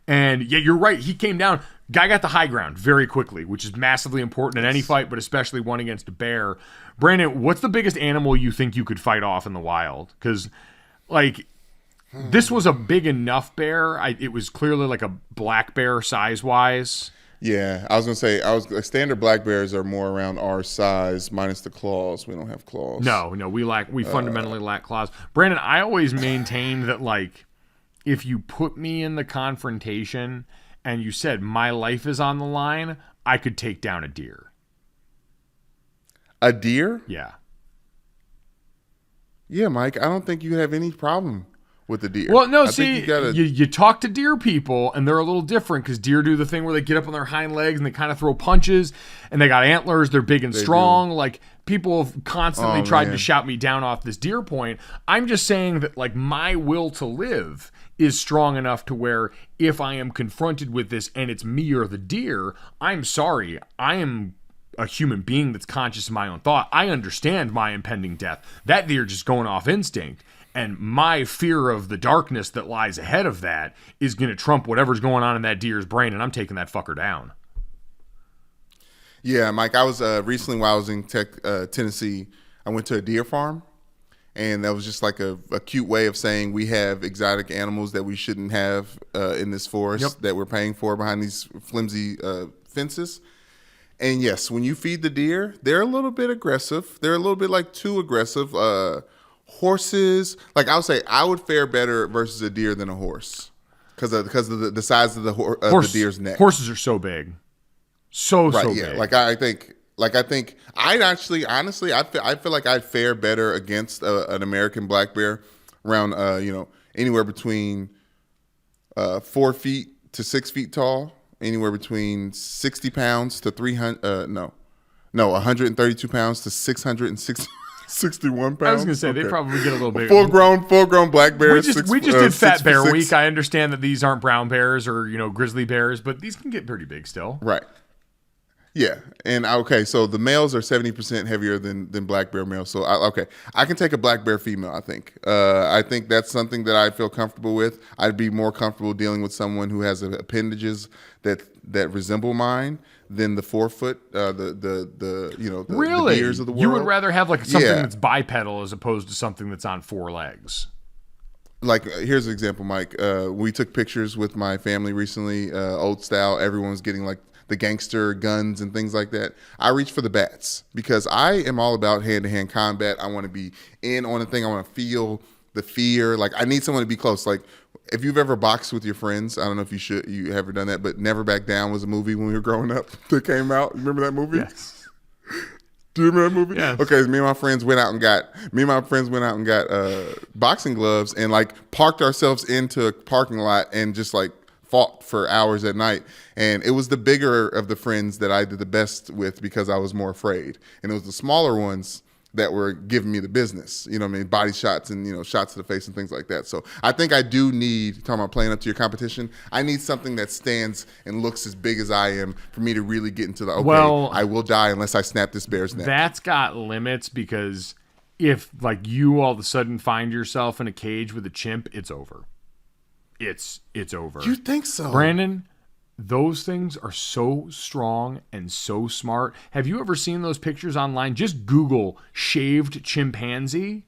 And yeah, you're right. He came down. Guy got the high ground very quickly, which is massively important in any fight, but especially one against a bear. Brandon, what's the biggest animal you think you could fight off in the wild? Because, this was a big enough bear. It was clearly like a black bear size-wise. Yeah, I was gonna say standard black bears are more around our size, minus the claws. We don't have claws. No, we fundamentally lack claws. Brandon, I always maintained that if you put me in the confrontation and you said my life is on the line, I could take down a deer. A deer? Yeah. Yeah, Mike, I don't think you have any problem with the deer. Well, no, you talk to deer people, and they're a little different, because deer do the thing where they get up on their hind legs and they kind of throw punches, and they got antlers, they're big and strong. People have constantly tried to shout me down off this deer point. I'm just saying that, my will to live is strong enough to where if I am confronted with this and it's me or the deer, I'm sorry. I am a human being that's conscious of my own thought. I understand my impending death. That deer just going off instinct. And my fear of the darkness that lies ahead of that is going to trump whatever's going on in that deer's brain, and I'm taking that fucker down. Yeah, Mike, I was recently while I was in Tennessee, I went to a deer farm, and that was just like a cute way of saying we have exotic animals that we shouldn't have in this forest that we're paying for behind these flimsy fences. And yes, when you feed the deer, they're a little bit aggressive. They're a little bit like too aggressive. Horses, like I would say, I would fare better versus a deer than a horse because of the size of the deer's neck. Horses are so big, so big. I feel like I'd fare better against an American black bear around anywhere between 4 feet to 6 feet tall, anywhere between 60 pounds to 132 pounds to 661 pounds. I was going to say, they probably get a little bigger. Full grown black bears. We just did Fat Bear Week. I understand that these aren't brown bears or, grizzly bears, but these can get pretty big still. Right. Yeah. And so the males are 70% heavier than black bear males. So I can take a black bear female, I think. I think that's something that I feel comfortable with. I'd be more comfortable dealing with someone who has appendages that resemble mine than the 4 foot, the deers of the world. You would rather have like something that's bipedal as opposed to something that's on 4 legs. Like, here's an example, Mike. We took pictures with my family recently, old style. Everyone was getting like the gangster guns and things like that. I reach for the bats because I am all about hand-to-hand combat. I want to be in on the thing. I want to feel the fear. Like, I need someone to be close. Like, if you've ever boxed with your friends, I don't know if you ever done that, but Never Back Down was a movie when we were growing up that came out. Remember that movie? Yes. Do you remember that movie? Yes. Okay, me and my friends went out and got boxing gloves and like parked ourselves into a parking lot and just like fought for hours at night. And it was the bigger of the friends that I did the best with because I was more afraid. And it was the smaller ones that were giving me the business, body shots and, shots to the face and things like that. So I think I do need, talking about playing up to your competition, I need something that stands and looks as big as I am for me to really get into I will die unless I snap this bear's neck. That's got limits because if like you all of a sudden find yourself in a cage with a chimp, it's over. It's over. You think so? Brandon, those things are so strong and so smart. Have you ever seen those pictures online? Just Google shaved chimpanzee.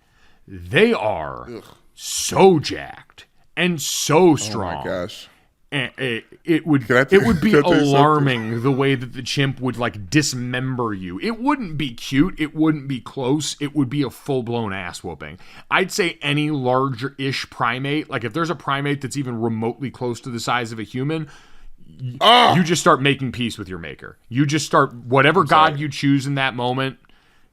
They are so jacked and so strong. Oh my gosh. And it would be alarming the way that the chimp would like dismember you. It wouldn't be cute. It wouldn't be close. It would be a full-blown ass whooping. I'd say any larger-ish primate, like if there's a primate that's even remotely close to the size of a human, you just start making peace with your maker. You just start, whatever God you choose in that moment,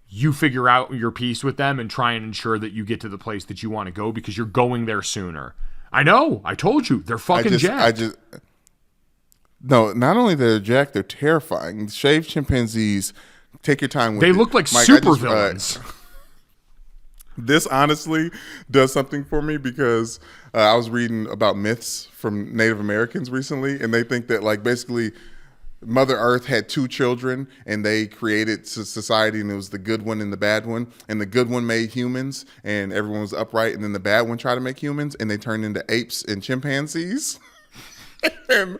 you figure out your peace with them and try and ensure that you get to the place that you want to go because you're going there sooner. I know. I told you. They're fucking jacked. No, not only they're jacked, they're terrifying. Shaved chimpanzees, take your time with it. They look like Mike, super villains. This honestly does something for me because I was reading about myths from Native Americans recently, and they think that like basically Mother Earth had 2 children, and they created society, and it was the good one and the bad one. And the good one made humans, and everyone was upright, and then the bad one tried to make humans, and they turned into apes and chimpanzees. and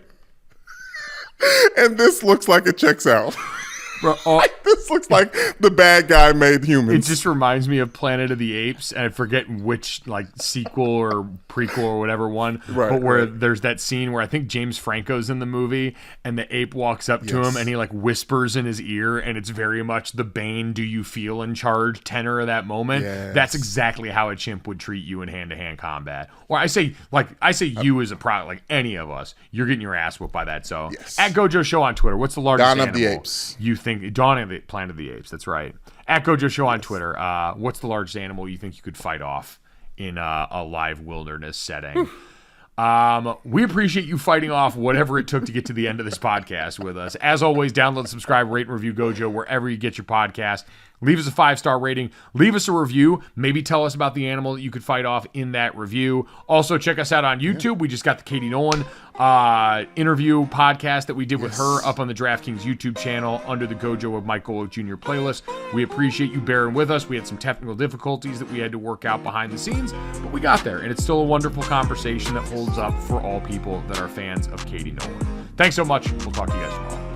this looks like it checks out. Bro, this looks like the bad guy made humans. It just reminds me of Planet of the Apes, and I forget which like sequel or prequel or whatever one, but where there's that scene where I think James Franco's in the movie, and the ape walks up to him, and he like whispers in his ear, and it's very much the Bane, do you feel in charge tenor of that moment. Yes. That's exactly how a chimp would treat you in hand-to-hand combat. Or I say you as a product, like any of us, you're getting your ass whooped by that. So at Gojo Show on Twitter, what's the largest Dawn animal of the Apes. you think? Dawn of the Planet of the Apes. That's right. At Gojo Show on Twitter, what's the largest animal you think you could fight off in a live wilderness setting? We appreciate you fighting off whatever it took to get to the end of this podcast with us. As always, download, subscribe, rate, and review Gojo wherever you get your podcast. Leave us a 5-star rating. Leave us a review. Maybe tell us about the animal that you could fight off in that review. Also, check us out on YouTube. We just got the Katie Nolan interview podcast that we did with her up on the DraftKings YouTube channel under the Gojo of Mike Golick Jr. playlist. We appreciate you bearing with us. We had some technical difficulties that we had to work out behind the scenes, but we got there, and it's still a wonderful conversation that holds up for all people that are fans of Katie Nolan. Thanks so much. We'll talk to you guys tomorrow.